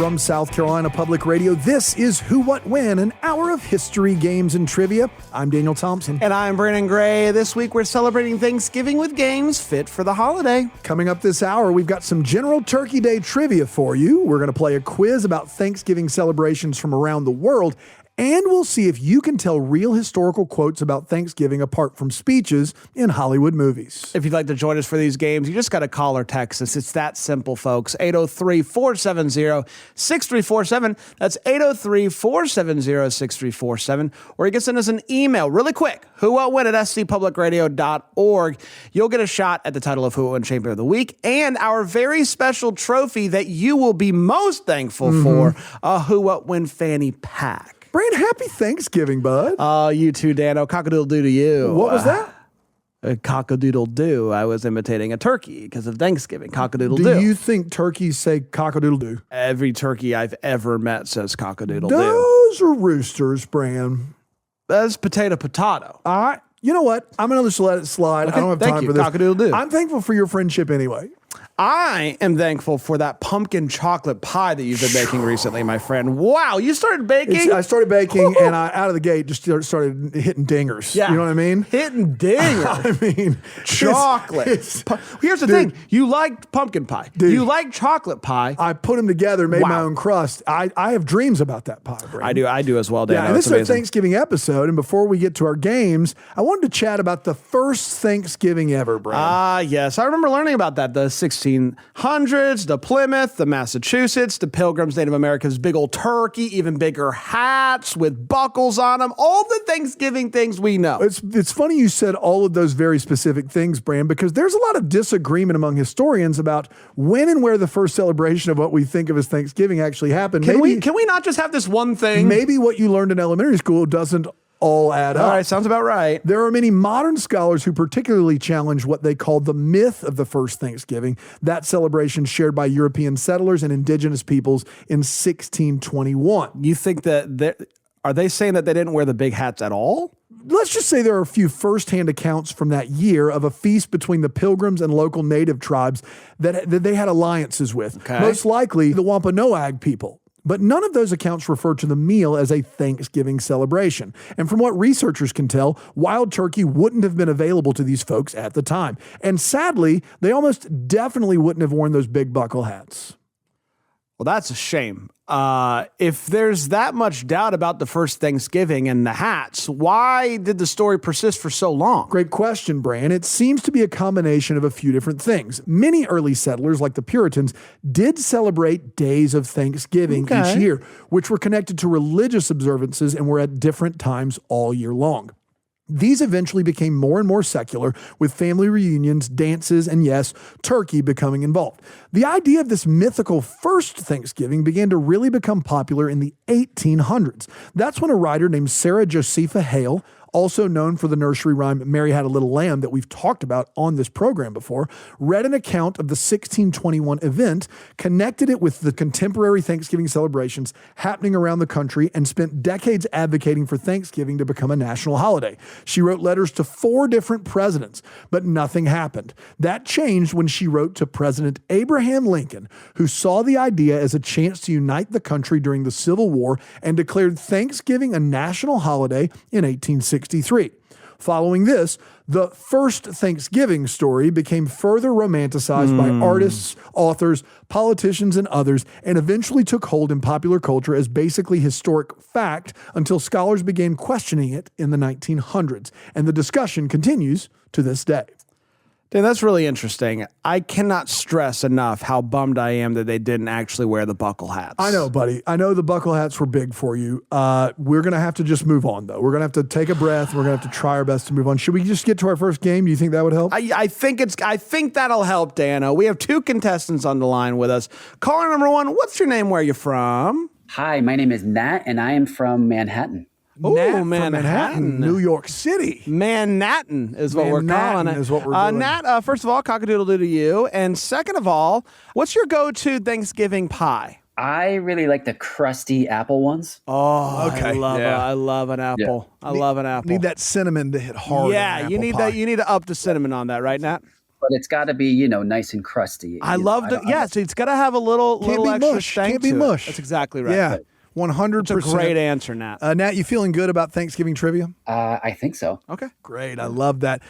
From South Carolina Public Radio, this is Who, What, When, an hour of history, games, and trivia. I'm Daniel Thompson. And I'm Brandon Gray. This week we're celebrating Thanksgiving with games fit for the holiday. Coming up this hour, we've got some General Turkey Day trivia for you. We're going to play a quiz about Thanksgiving celebrations from around the world. And we'll see if you can tell real historical quotes about Thanksgiving apart from speeches in Hollywood movies. If you'd like to join us for these games, you just got to call or text us. It's that simple, folks. 803-470-6347. That's 803-470-6347. Or you can send us an email really quick. whowhatwhen at scpublicradio.org. You'll get a shot at the title of Who What When Champion of the Week and our very special trophy that you will be most thankful for, a Who What When fanny pack. Brand, happy Thanksgiving, bud. Oh, you too, Dano. Cock-a-doodle-doo to you. What was that? Cock-a-doodle-doo. I was imitating a turkey because of Thanksgiving. Cock-a-doodle-doo. Do you think turkeys say cock-a-doodle-doo? Every turkey I've ever met says cock-a-doodle-doo. Those are roosters, Brand. That's potato-potato. All right. You know what? I'm going to just let it slide. Okay, I don't have thank time you. for this. Cock-a-doodle-doo. I'm thankful for your friendship anyway. I am thankful for that pumpkin chocolate pie that you've been making recently, my friend. Wow, you started baking? I started baking, and I, out of the gate, just started hitting dingers. Yeah. You know what I mean? Hitting dingers. I mean, chocolate. Here's the thing. You liked pumpkin pie. Dude. You liked chocolate pie. I put them together, made my Wow. own crust. I have dreams about that pie, Brandon. I do as well, Dan. Yeah, and this is our Thanksgiving episode, and before we get to our games, I wanted to chat about the first Thanksgiving ever, Brandon. Yes. I remember learning about that. The 1600s, the Plymouth, the Massachusetts, the Pilgrims, Native Americans, big old turkey, even bigger hats with buckles on them, all the Thanksgiving things we know. It's funny you said all of those very specific things, Bram, because there's a lot of disagreement among historians about when and where the first celebration of what we think of as Thanksgiving actually happened. Can we not just have this one thing? Maybe what you learned in elementary school doesn't all add up. All right, sounds about right. There are many modern scholars who particularly challenge what they call the myth of the first Thanksgiving, that celebration shared by European settlers and indigenous peoples in 1621. You think are they saying that they didn't wear the big hats at all? Let's just say there are a few firsthand accounts from that year of a feast between the Pilgrims and local native tribes that they had alliances with. Okay. Most likely the Wampanoag people. But none of those accounts refer to the meal as a Thanksgiving celebration. And from what researchers can tell, wild turkey wouldn't have been available to these folks at the time. And sadly, they almost definitely wouldn't have worn those big buckle hats. Well, that's a shame. If there's that much doubt about the first Thanksgiving and the hats, why did the story persist for so long? Great question, Bran. It seems to be a combination of a few different things. Many early settlers, like the Puritans, did celebrate days of Thanksgiving each year, which were connected to religious observances and were at different times all year long. These eventually became more and more secular, with family reunions, dances, and yes, turkey becoming involved. The idea of this mythical first Thanksgiving began to really become popular in the 1800s. That's when a writer named Sarah Josepha Hale, also known for the nursery rhyme Mary Had a Little Lamb that we've talked about on this program before, read an account of the 1621 event, connected it with the contemporary Thanksgiving celebrations happening around the country, and spent decades advocating for Thanksgiving to become a national holiday. She wrote letters to 4 different presidents, but nothing happened. That changed when she wrote to President Abraham Lincoln, who saw the idea as a chance to unite the country during the Civil War and declared Thanksgiving a national holiday in 1863. Following this, the first Thanksgiving story became further romanticized by artists, authors, politicians, and others, and eventually took hold in popular culture as basically historic fact until scholars began questioning it in the 1900s. And the discussion continues to this day. Dan, that's really interesting. I cannot stress enough how bummed I am that they didn't actually wear the buckle hats. I know, buddy. I know the buckle hats were big for you. We're going to have to just move on, though. We're going to have to take a breath. We're going to have to try our best to move on. Should we just get to our first game? Do you think that would help? I think that'll help, Dano. We have 2 contestants on the line with us. Caller number 1, what's your name? Where are you from? Hi, my name is Nat, and I am from Manhattan. Oh, Nat from Manhattan. New York City. Manhattan is what we're calling it. Is what we're doing. Nat, first of all, cock-a-doodle-doo to you. And second of all, what's your go-to Thanksgiving pie? I really like the crusty apple ones. Oh, Okay. I love an apple. Yeah. I love an apple. Need that cinnamon to hit hard. Yeah, you need that. You need to up the cinnamon on that, right, Nat? but it's got to be, nice and crusty. I love the so it's got to have a little extra stank Can't be to it. mush. That's exactly right. Yeah, 100%. It's a great answer, Nat. Nat, you feeling good about Thanksgiving trivia? I think so. Okay. Great. I love that.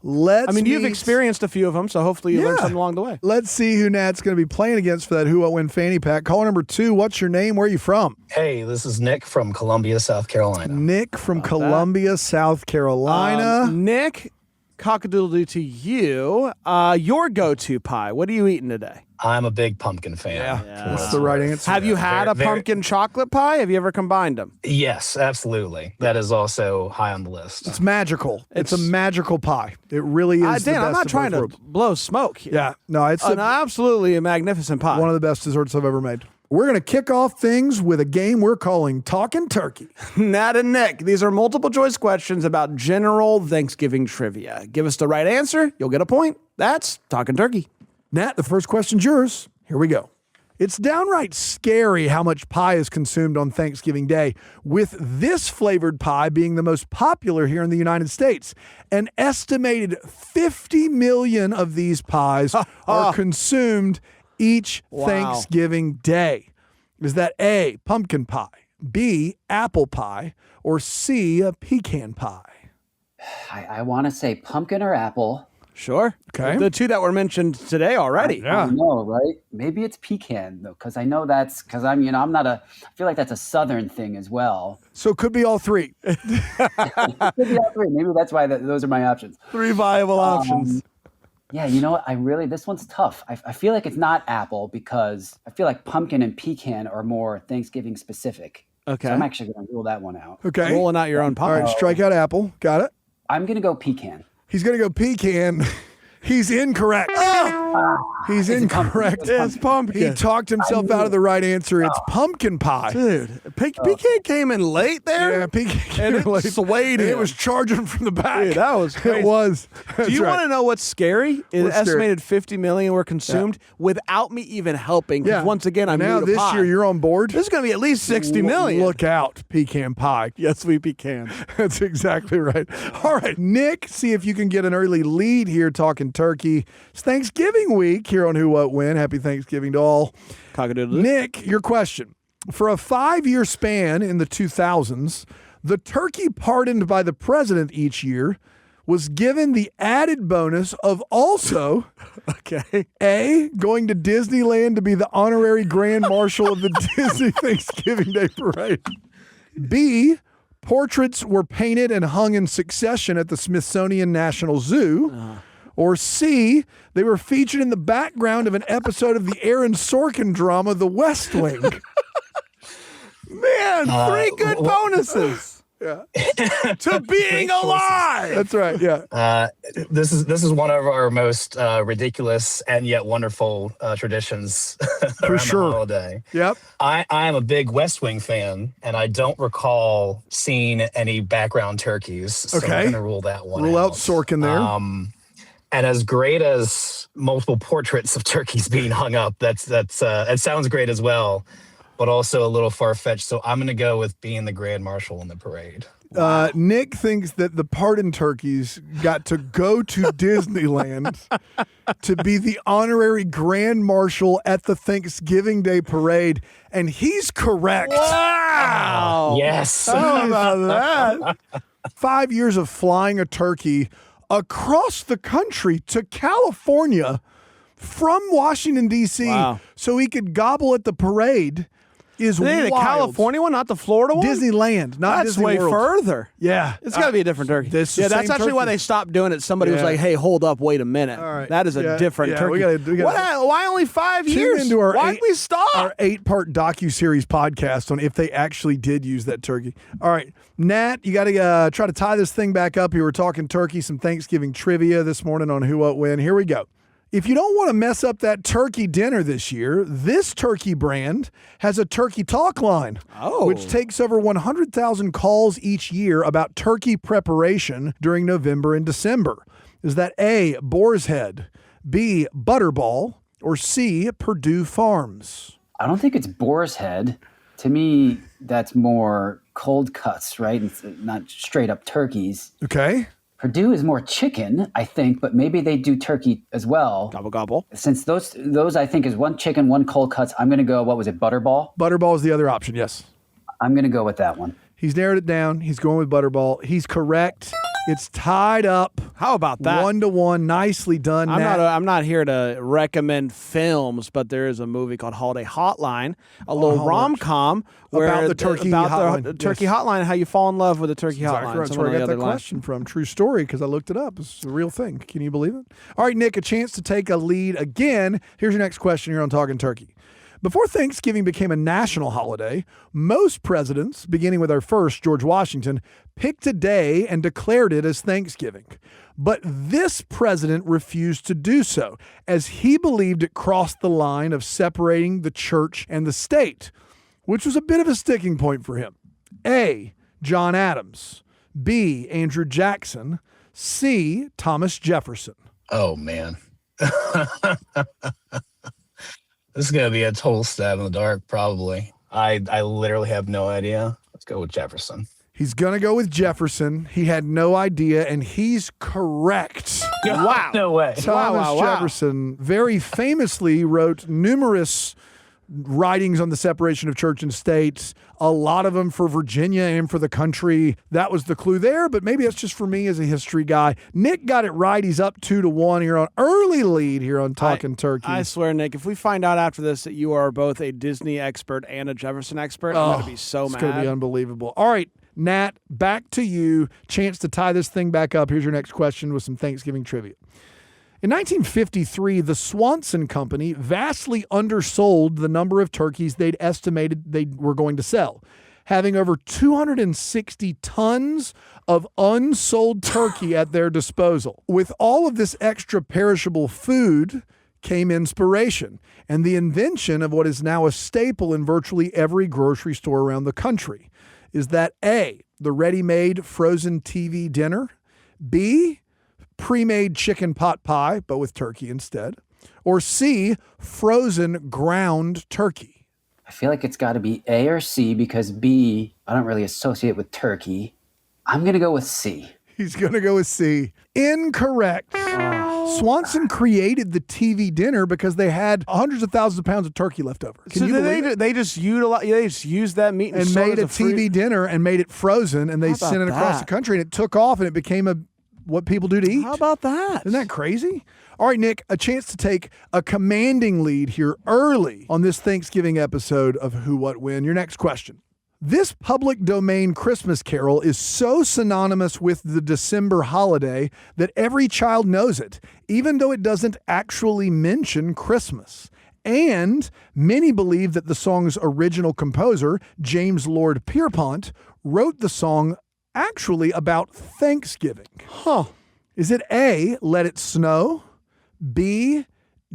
You've experienced a few of them, so hopefully you learned something along the way. Let's see who Nat's going to be playing against for that Who What Win fanny pack. Caller number 2, what's your name? Where are you from? Hey, this is Nick from Columbia, South Carolina. Nick from Columbia, South Carolina. Nick, cock-a-doodle-doo to you. Your go-to pie. What are you eating today? I'm a big pumpkin fan. That's the right answer. Have you had a pumpkin chocolate pie? Have you ever combined them? Yes, absolutely. That is also high on the list. It's magical. It's a magical pie. It really is. Dan, I'm not of trying both to worlds. blow smoke here. Yeah, no, it's absolutely a magnificent pie. one of the best desserts I've ever made. We're going to kick off things with a game we're calling Talkin' Turkey. Nat and Nick, these are multiple choice questions about general Thanksgiving trivia. Give us the right answer, you'll get a point. That's Talkin' Turkey. Nat, the first question's yours. Here we go. It's downright scary how much pie is consumed on Thanksgiving Day, with this flavored pie being the most popular here in the United States. An estimated 50 million of these pies are consumed each Thanksgiving Day. Is that A, pumpkin pie, B, apple pie, or C, a pecan pie? I want to say pumpkin or apple. Sure. Okay. The two that were mentioned today already. I know, right? Maybe it's pecan though, because I know I'm not I feel like that's a Southern thing as well. So it could be all three. It could be all three. Maybe that's why those are my options. 3 viable options. Yeah, you know what? This one's tough. I feel like it's not apple because I feel like pumpkin and pecan are more Thanksgiving specific. Okay. So I'm actually going to rule that one out. Okay. Rolling out your own pie. All right, strike out apple. Got it. I'm going to go pecan. He's going to go pecan. He's incorrect. He's incorrect. It's pumpkin. He talked himself out of the right answer. It's pumpkin pie. Dude, pecan came in late there? Yeah, pecan came And it late. swayed And him. it was charging from the back. Dude, that was crazy. It was. Do you want to know what's scary? An What's scary? estimated 50 million were consumed without me even helping. Because once again, I'm now new to this pie. year you're on board. This is going to be at least 60 million. Look out, pecan pie. Yes, we pecan. That's exactly right. All right, Nick, see if you can get an early lead here talking turkey. It's Thanksgiving week here on Who What Win. Happy Thanksgiving to all. Cock-a-doodle-doo. Nick, your question. For a 5-year span in the 2000s, the turkey pardoned by the president each year was given the added bonus of also A, going to Disneyland to be the honorary grand marshal of the Disney Thanksgiving Day Parade. B, portraits were painted and hung in succession at the Smithsonian National Zoo. Or C, they were featured in the background of an episode of the Aaron Sorkin drama, The West Wing. Man, 3 good bonuses. To being alive. That's right, yeah. This is one of our most ridiculous and yet wonderful traditions around sure. the holiday. Yep. I am a big West Wing fan, and I don't recall seeing any background turkeys. So Okay. I'm going to rule that one Rule out out. Sorkin there. And as great as multiple portraits of turkeys being hung up, that sounds great as well, but also a little far-fetched. So I'm going to go with being the grand marshal in the parade. Nick thinks that the pardoned turkeys got to go to Disneyland to be the honorary grand marshal at the Thanksgiving Day Parade, and he's correct. Wow. Yes. How about that? 5 years of flying a turkey across the country to California from Washington, D.C., Wow. so he could gobble at the parade is They wild. the California one, not the Florida one? Disneyland, not That's Disney way World. further. Yeah. It's got to be a different turkey. This is the that's same actually why turkey. they stopped doing it. Somebody was Yeah. like, hey, hold up, wait a minute. All right. That is a Yeah, different yeah, turkey. we gotta- Why only 5 Tune years? into our Why'd we stop? Our 8-part docuseries podcast on if they actually did use that turkey. All right, Nat, you got to try to tie this thing back up here. We're talking turkey, some Thanksgiving trivia this morning on Who What Win. Here we go. If you don't want to mess up that turkey dinner this year, this turkey brand has a turkey talk line, which takes over 100,000 calls each year about turkey preparation during November and December. Is that A, Boar's Head, B, Butterball, or C, Purdue Farms? I don't think it's boar's head. To me, that's more cold cuts, right? It's not straight up turkeys. Okay. Purdue is more chicken, I think, but maybe they do turkey as well. Gobble, gobble. Since those I think is one chicken, one cold cuts, I'm going to go, what was it, Butterball? Butterball is the other option, yes. I'm going to go with that one. He's narrowed it down. He's going with Butterball. He's correct. It's tied up. How about that? 1-1. Nicely done, Nat. I'm not here to recommend films, but there is a movie called Holiday Hotline, a little rom-com About the turkey hotline. the turkey Yes. hotline, how you fall in love with the turkey hotline. That's Some where of I the got that other lines. question from. True story, because I looked it up. It's a real thing. Can you believe it? All right, Nick, a chance to take a lead again. Here's your next question here on Talking Turkey. Before Thanksgiving became a national holiday, most presidents, beginning with our first, George Washington, picked a day and declared it as Thanksgiving. But this president refused to do so, as he believed it crossed the line of separating the church and the state, which was a bit of a sticking point for him. A, John Adams. B, Andrew Jackson. C, Thomas Jefferson. Oh, man. This is going to be a total stab in the dark, probably. I literally have no idea. Let's go with Jefferson. He's going to go with Jefferson. He had no idea, and he's correct. Wow. No way. Thomas Jefferson very famously wrote numerous writings on the separation of church and state, a lot of them for Virginia and for the country. That was the clue there, but maybe that's just for me as a history guy. Nick got it right. He's up 2-1 here on early lead here on Talking Turkey. I swear, Nick, if we find out after this that you are both a Disney expert and a Jefferson expert, I'm going to be so it's mad. going to be unbelievable. All right, Nat, back to you. Chance to tie this thing back up. Here's your next question with some Thanksgiving trivia. In 1953, the Swanson Company vastly undersold the number of turkeys they'd estimated they were going to sell, having over 260 tons of unsold turkey at their disposal. With all of this extra perishable food came inspiration and the invention of what is now a staple in virtually every grocery store around the country. Is that A, the ready-made frozen TV dinner, B, pre-made chicken pot pie, but with turkey instead, or C, frozen ground turkey? I feel like it's got to be A or C because B, I don't really associate with turkey. I'm going to go with C. He's going to go with C. Incorrect. Swanson created the TV dinner because they had hundreds of thousands of pounds of turkey left over. Can you believe it? They just used that meat And made a TV dinner and made it frozen, and they How about sent it across the that? country, and it took off, and it became what people do to eat. How about that? Isn't that crazy? All right, Nick, a chance to take a commanding lead here early on this Thanksgiving episode of Who, What, When. Your next question. This public domain Christmas carol is so synonymous with the December holiday that every child knows it, even though it doesn't actually mention Christmas. And many believe that the song's original composer, James Lord Pierpont, wrote the song actually about Thanksgiving. Is it A, Let It Snow, B,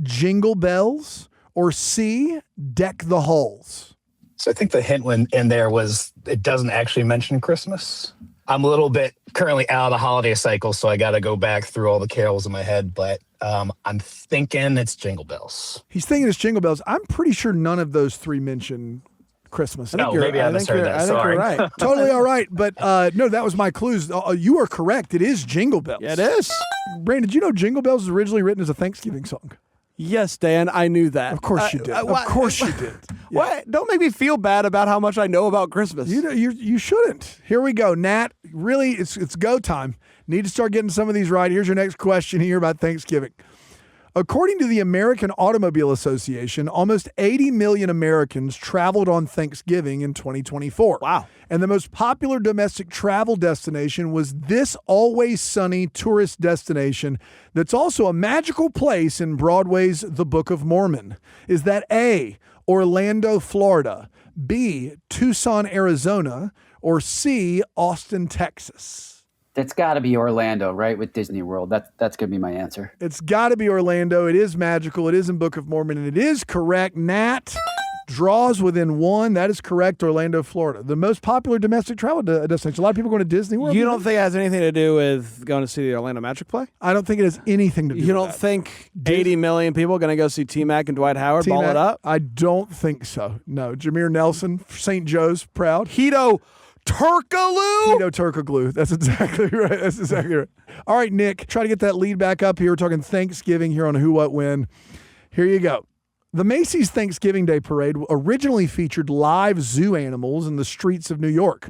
Jingle Bells, or C, Deck the Halls? So I think the hint in there was it doesn't actually mention Christmas. I'm a little bit currently out of the holiday cycle, so I got to go back through all the carols in my head, but I'm thinking it's Jingle Bells. He's thinking it's Jingle Bells. I'm pretty sure none of those three mention Christmas. No, maybe I misheard that. I think Sorry. you're right. Totally all right. But no, that was my clues. You are correct. It is Jingle Bells. Yeah, it is. Brandon, did you know Jingle Bells was originally written as a Thanksgiving song? Yes, Dan, I knew that. Of course you did. Of course you did. Yeah. What? Don't make me feel bad about how much I know about Christmas. You shouldn't. Here we go. Nat, really, it's go time. Need to start getting some of these right. Here's your next question here about Thanksgiving. According to the American Automobile Association, almost 80 million Americans traveled on Thanksgiving in 2024. Wow. And the most popular domestic travel destination was this always sunny tourist destination that's also a magical place in Broadway's The Book of Mormon. Is that A, Orlando, Florida, B, Tucson, Arizona, or C, Austin, Texas? That's got to be Orlando, right, with Disney World. That's going to be my answer. It's got to be Orlando. It is magical. It is in Book of Mormon, and it is correct. Nat draws within one. That is correct. Orlando, Florida, the most popular domestic travel destination. A lot of people going to Disney World. You don't think it has anything to do with going to see the Orlando Magic play? I don't think it has anything to do. You with don't that. think 80 million people are going to go see T-Mac and Dwight Howard ball it up? I don't think so. No, Jameer Nelson, St. Joe's, proud. Hito Turkaloo? Keto Turkoglu. That's exactly right. That's exactly right. All right, Nick, try to get that lead back up here. We're talking Thanksgiving here on Who, What, When. Here you go. The Macy's Thanksgiving Day Parade originally featured live zoo animals in the streets of New York.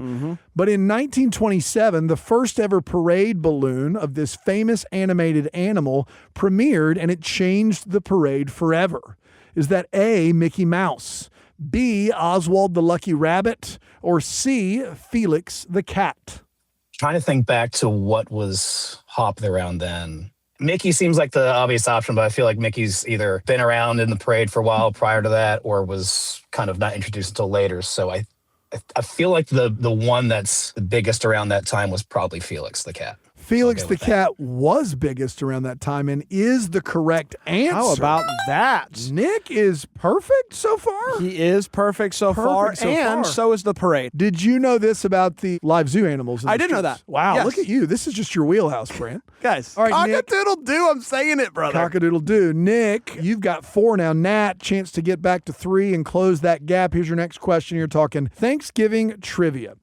But in 1927, the first ever parade balloon of this famous animated animal premiered, and it changed the parade forever. Is that A, Mickey Mouse, B, Oswald the Lucky Rabbit, or C, Felix the Cat? Trying to think back to what was hopping around then. Mickey seems like the obvious option, but I feel like Mickey's either been around in the parade for a while prior to that or was kind of not introduced until later. So I feel like the one that's the biggest around that time was probably Felix the Cat. Felix the Cat was biggest around that time and is the correct answer. How about that? Nick is perfect so far. He is perfect so far, and so is the parade. Did you know this about the live zoo animals? I did know that. Wow, Yes. look at you. This is just your wheelhouse, Brand. Guys, all right, Nick. cock-a-doodle-doo, I'm saying it, brother. Cock-a-doodle-doo. Nick, you've got 4 now. Nat, chance to get back to 3 and close that gap. Here's your next question. You're talking Thanksgiving trivia.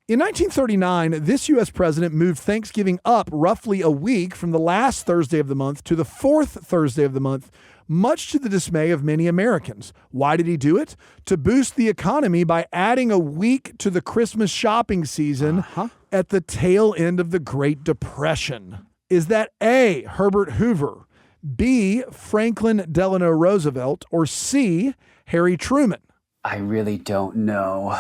In 1939, this U.S. president moved Thanksgiving up roughly a week from the last Thursday of the month to the 4th Thursday of the month, much to the dismay of many Americans. Why did he do it? To boost the economy by adding a week to the Christmas shopping season at the tail end of the Great Depression. Is that A, Herbert Hoover, B, Franklin Delano Roosevelt, or C, Harry Truman? I really don't know.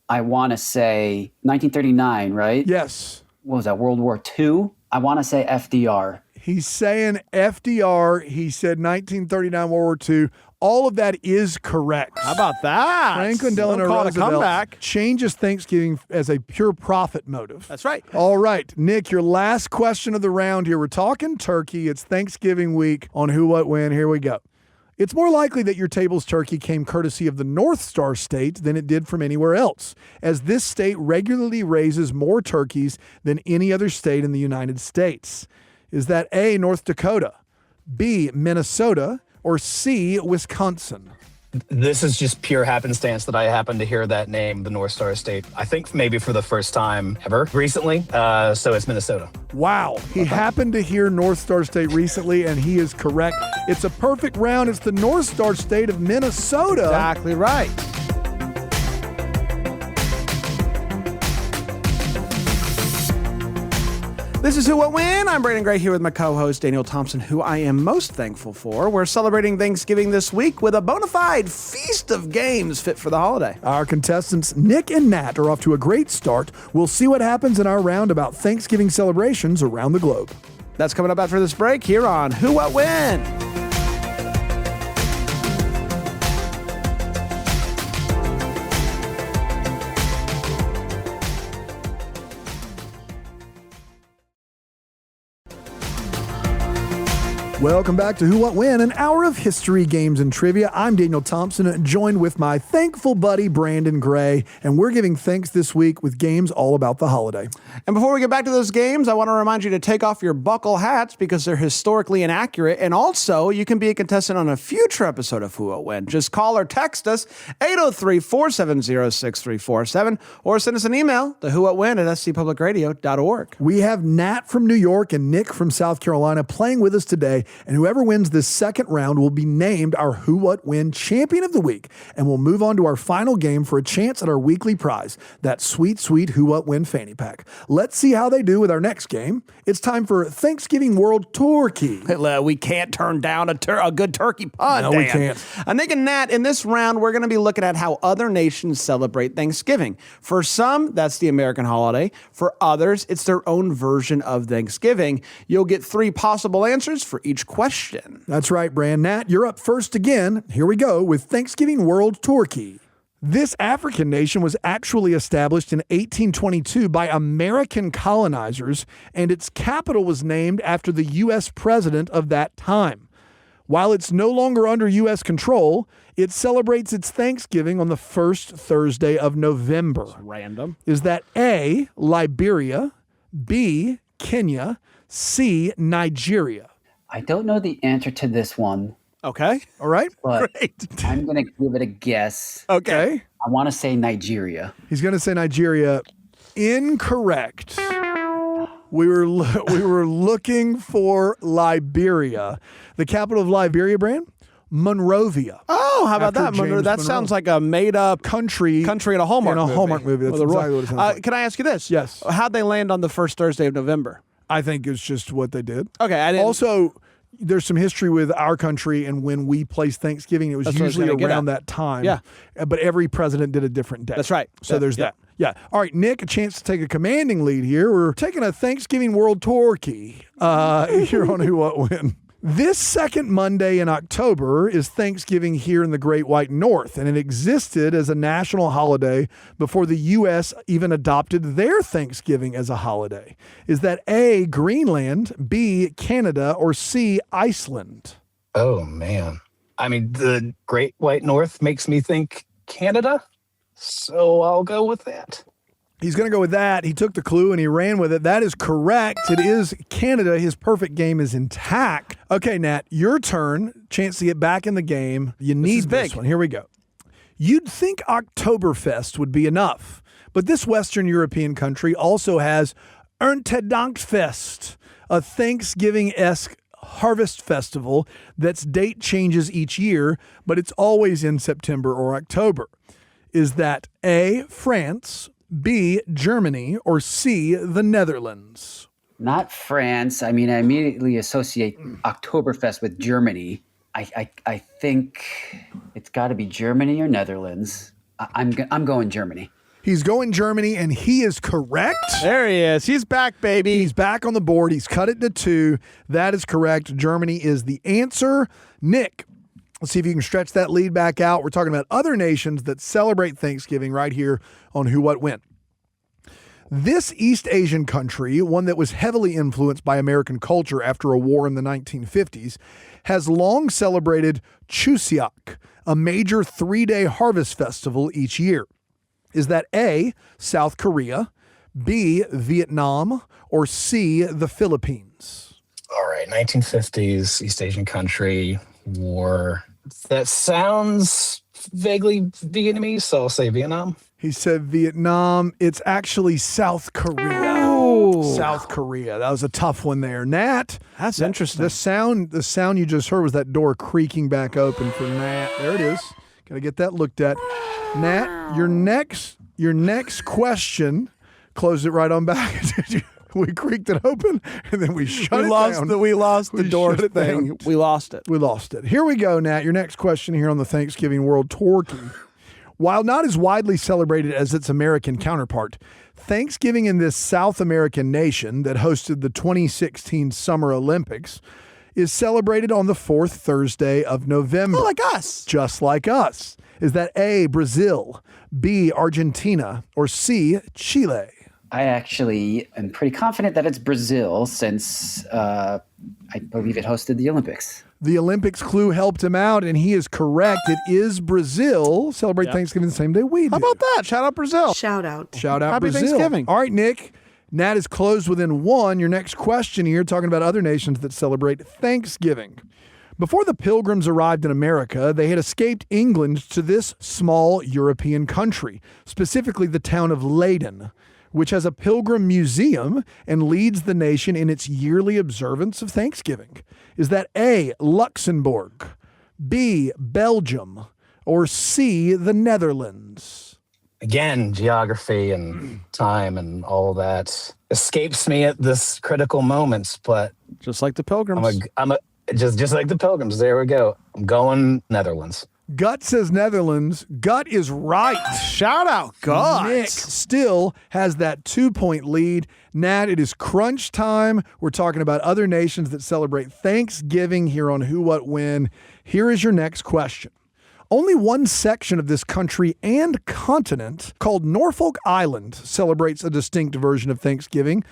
I want to say 1939, right? Yes. What was that, World War II? I want to say FDR. He's saying FDR. He said 1939, World War II. All of that is correct. How about that? Franklin Delano Roosevelt changes Thanksgiving as a pure profit motive. That's right. All right, Nick, your last question of the round here. We're talking turkey. It's Thanksgiving week on Who, What, When. Here we go. It's more likely that your table's turkey came courtesy of the North Star State than it did from anywhere else, as this state regularly raises more turkeys than any other state in the United States. Is that A, North Dakota, B, Minnesota, or C, Wisconsin? This is just pure happenstance that I happened to hear that name, the North Star State, I think maybe for the first time ever recently. So it's Minnesota. Wow. He happened to hear North Star State recently, and he is correct. It's a perfect round. It's the North Star State of Minnesota. Exactly right. This is Who, What, When. I'm Brandon Gray here with my co-host Daniel Thompson, who I am most thankful for. We're celebrating Thanksgiving this week with a bona fide feast of games fit for the holiday. Our contestants, Nick and Nat, are off to a great start. We'll see what happens in our round about Thanksgiving celebrations around the globe. That's coming up after this break here on Who, What, When. Welcome back to Who, What, When, an hour of history, games, and trivia. I'm Daniel Thompson, joined with my thankful buddy, Brandon Gray, and we're giving thanks this week with games all about the holiday. And before we get back to those games, I want to remind you to take off your buckle hats because they're historically inaccurate, and also you can be a contestant on a future episode of Who, What, When. Just call or text us 803-470-6347 or send us an email to whowhatwhen@scpublicradio.org. We have Nat from New York and Nick from South Carolina playing with us today. And whoever wins this second round will be named our Who, What, When champion of the week. And we'll move on to our final game for a chance at our weekly prize, that sweet, sweet Who, What, When fanny pack. Let's see how they do with our next game. It's time for Thanksgiving World Turkey. We can't turn down a good turkey pun, No, Dan. we can't. Nick and Nat, in this round, we're going to be looking at how other nations celebrate Thanksgiving. For some, that's the American holiday. For others, it's their own version of Thanksgiving. You'll get 3 possible answers for each question. That's right, Brand. Nat, you're up first again. Here we go with Thanksgiving World Turkey. This African nation was actually established in 1822 by American colonizers, and its capital was named after the U.S. president of that time. While it's no longer under U.S. control, it celebrates its Thanksgiving on the first Thursday of November. Random. Is that A, Liberia, B, Kenya, C, Nigeria? I don't know the answer to this one, Okay. All right. but Great. I'm going to give it a guess. Okay. I want to say Nigeria. He's going to say Nigeria. Incorrect. We were looking for Liberia. The capital of Liberia, Brand? Monrovia. Oh, how about After that? James That Monroe. sounds like a made-up Country in a Hallmark movie. Hallmark movie. That's With a exactly what it sounds like. Can I ask you this? Yes. How'd they land on the first Thursday of November? I think it's just what they did. Okay, I didn't. Also, there's some history with our country, and when we place Thanksgiving, it was That's what I was usually gonna get around at. that time. Yeah. But every president did a different day. That's right. So there's that. Yeah. All right, Nick, a chance to take a commanding lead here. We're taking a Thanksgiving World Turkey here on Who What When. This second Monday in October is Thanksgiving here in the Great White North, and it existed as a national holiday before the U.S. even adopted their Thanksgiving as a holiday. Is that A, Greenland, B, Canada, or C, Iceland? Oh, man. I mean, the Great White North makes me think Canada, so I'll go with that. He's going to go with that. He took the clue and he ran with it. That is correct. It is Canada. His perfect game is intact. Okay, Nat, your turn. Chance to get back in the game. You need this one. Here we go. You'd think Oktoberfest would be enough, but this Western European country also has Erntedankfest, a Thanksgiving-esque harvest festival that's date changes each year, but it's always in September or October. Is that A, France, B, Germany, or C, the Netherlands? Not France. I mean, I immediately associate Oktoberfest with Germany. I think it's got to be Germany or Netherlands. I'm going Germany. He's going Germany, and he is correct. There he is. He's back, baby. He's back on the board. He's cut it to 2. That is correct. Germany is the answer. Nick, let's see if you can stretch that lead back out. We're talking about other nations that celebrate Thanksgiving right here on Who What When. This East Asian country, one that was heavily influenced by American culture after a war in the 1950s, has long celebrated Chuseok, a major 3-day harvest festival each year. Is that A, South Korea, B, Vietnam, or C, the Philippines? All right, 1950s, East Asian country, war. That sounds vaguely Vietnamese, so I'll say Vietnam. He said Vietnam. It's actually South Korea. Oh. South Korea. That was a tough one there. Nat. That's interesting. The sound you just heard was that door creaking back open for Nat. There it is. Got to get that looked at. Nat, your next question, close it right on back. We creaked it open and then we shut it down. We lost the door shut it thing. down. We lost it. We lost it. Here we go, Nat. Your next question here on the Thanksgiving World Turkey. While not as widely celebrated as its American counterpart, Thanksgiving in this South American nation that hosted the 2016 Summer Olympics is celebrated on the 4th Thursday of November. Oh, like us. Just like us. Is that A, Brazil, B, Argentina, or C, Chile? I actually am pretty confident that it's Brazil since I believe it hosted the Olympics. The Olympics clue helped him out, and he is correct. It is Brazil. Celebrate Thanksgiving the same day we do. How about that? Shout out Brazil. Shout out. Shout out Happy Brazil. Thanksgiving. All right, Nick. Nat is closed within 1. Your next question here, talking about other nations that celebrate Thanksgiving. Before the Pilgrims arrived in America, they had escaped England to this small European country, specifically the town of Leyden, which has a pilgrim museum and leads the nation in its yearly observance of Thanksgiving. Is that A, Luxembourg, B, Belgium, or C, the Netherlands? Again, geography and time and all that escapes me at this critical moments, but Just like the Pilgrims. just like the Pilgrims. There we go. I'm going Netherlands. Gut says Netherlands. Gut is right. Shout out, God. Nick still has that 2-point lead. Nat, it is crunch time. We're talking about other nations that celebrate Thanksgiving here on Who What When. Here is your next question. Only one section of this country and continent, called Norfolk Island, celebrates a distinct version of Thanksgiving.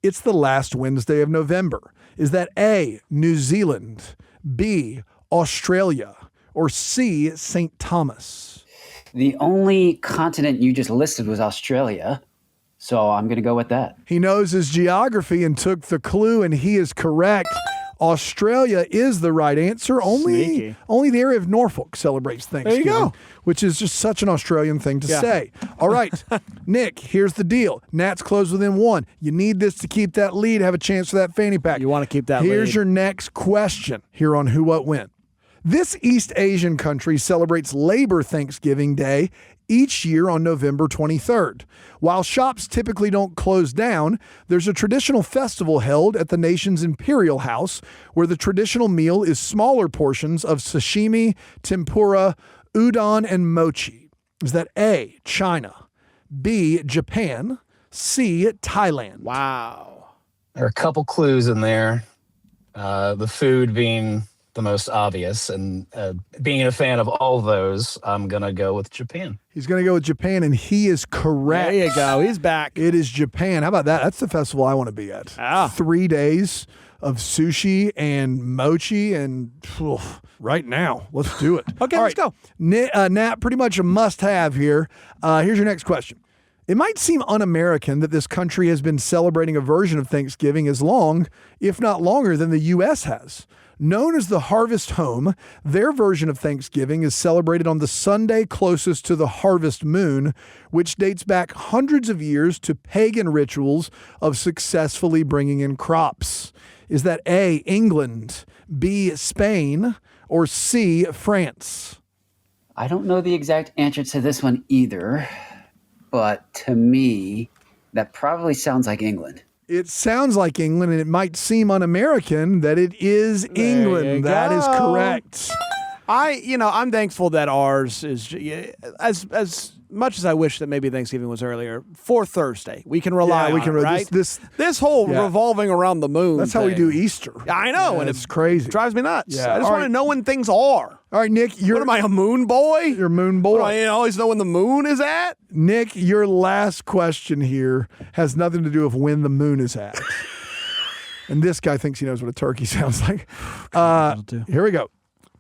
It's the last Wednesday of November. Is that A, New Zealand, B, Australia, or C, St. Thomas? The only continent you just listed was Australia, so I'm going to go with that. He knows his geography and took the clue, and he is correct. Australia is the right answer. Sneaky. Only the area of Norfolk celebrates Thanksgiving. There you go. Which is just such an Australian thing to say. All right, Nick, here's the deal. Nats close within 1. You need this to keep that lead, have a chance for that fanny pack. You want to keep that Here's lead. your next question here on Who, What, When. This East Asian country celebrates Labor Thanksgiving Day each year on November 23rd. While shops typically don't close down, there's a traditional festival held at the nation's imperial house where the traditional meal is smaller portions of sashimi, tempura, udon, and mochi. Is that A, China, B, Japan, C, Thailand? Wow. There are a couple clues in there. The food being the most obvious, and being a fan of all those, I'm going to go with Japan. He's going to go with Japan, and he is correct. There you go. He's back. It is Japan. How about that? That's the festival I want to be at. 3 days of sushi and mochi, and right now, let's do it. Okay, All let's right. go. Nat, pretty much a must-have here. Here's your next question. It might seem un-American that this country has been celebrating a version of Thanksgiving as long, if not longer, than the U.S. has. Known as the Harvest Home, their version of Thanksgiving is celebrated on the Sunday closest to the harvest moon, which dates back hundreds of years to pagan rituals of successfully bringing in crops. Is that A, England, B, Spain, or C, France? I don't know the exact answer to this one either, but to me, that probably sounds like England. It sounds like England, and it might seem un-American that it is England. That is correct. I'm thankful that ours is as much as I wish that maybe Thanksgiving was earlier. For Thursday, we can rely on it, right? This whole revolving around the moon. That's how we do Easter. I know, and it's crazy. Drives me nuts. Yeah. I just want to know when things are. All right, Nick, What am I, a moon boy? You're a moon boy. What, I always know when the moon is at? Nick, your last question here has nothing to do with when the moon is at. And this guy thinks he knows what a turkey sounds like. Here we go.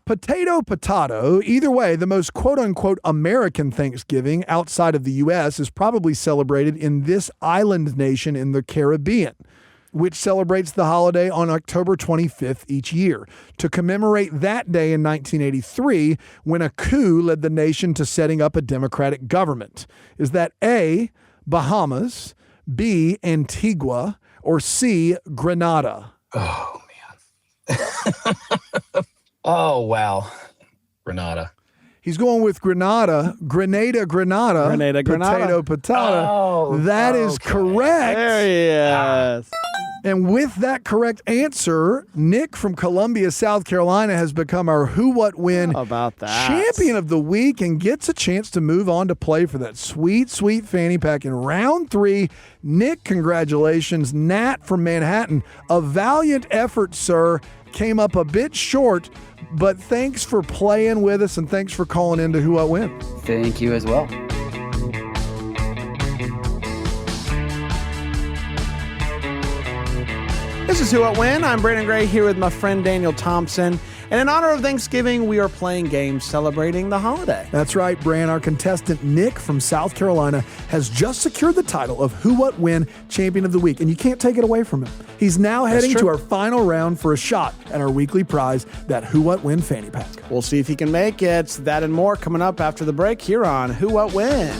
Potato. Either way, the most quote-unquote American Thanksgiving outside of the U.S. is probably celebrated in this island nation in the Caribbean, which celebrates the holiday on October 25th each year. To commemorate that day in 1983, when a coup led the nation to setting up a democratic government. Is that A, Bahamas, B, Antigua, or C, Grenada? Oh, man. Oh, wow. Grenada. He's going with Grenada. Grenada. Potato. Oh, that is okay. correct. There he is. And with that correct answer, Nick from Columbia, South Carolina has become our Who, What, When How about that? champion of the week and gets a chance to move on to play for that sweet, sweet fanny pack in round 3. Nick, congratulations. Nat from Manhattan, a valiant effort, sir. Came up a bit short, but thanks for playing with us and thanks for calling into Who, What, When. Thank you as well. This is Who What When. I'm Brandon Gray here with my friend Daniel Thompson. And in honor of Thanksgiving, we are playing games celebrating the holiday. That's right, Bran. Our contestant, Nick from South Carolina, has just secured the title of Who, What, When Champion of the Week, and you can't take it away from him. He's now heading to our final round for a shot at our weekly prize, that Who, What, When fanny pack. We'll see if he can make it. That and more coming up after the break here on Who What When.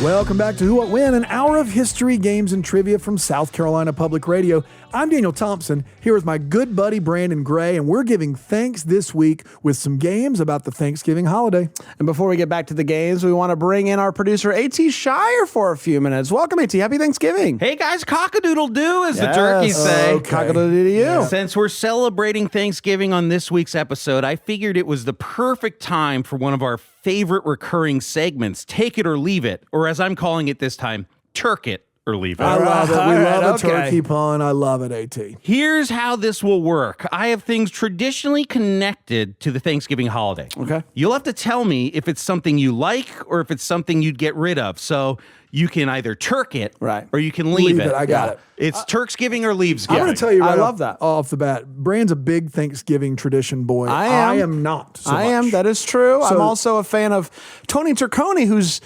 Welcome back to Who, What, When, an hour of history, games, and trivia from South Carolina Public Radio. I'm Daniel Thompson, here with my good buddy Brandon Gray, and we're giving thanks this week with some games about the Thanksgiving holiday. And before we get back to the games, we want to bring in our producer, A.T. Shire, for a few minutes. Welcome, A.T. Happy Thanksgiving. Hey guys, cock-a-doodle-doo, as the turkeys say. Okay. Cock-a-doodle-doo to you. Since we're celebrating Thanksgiving on this week's episode, I figured it was the perfect time for one of our favorite recurring segments, Take It or Leave It, or as I'm calling it this time, Turk It or leave it. I love it. We All right, love a okay. turkey pun. I love it, AT. Here's how this will work. I have things traditionally connected to the Thanksgiving holiday. Okay. You'll have to tell me if it's something you like or if it's something you'd get rid of. So you can either turk it Right. or you can leave it. I got it. It's Turksgiving or Leavesgiving. I'm going to tell you I right love off, that. off the bat. Brand's a big Thanksgiving tradition boy. I am. not. So I am. much. That is true. I'm So- also a fan of Tony Turconi, who's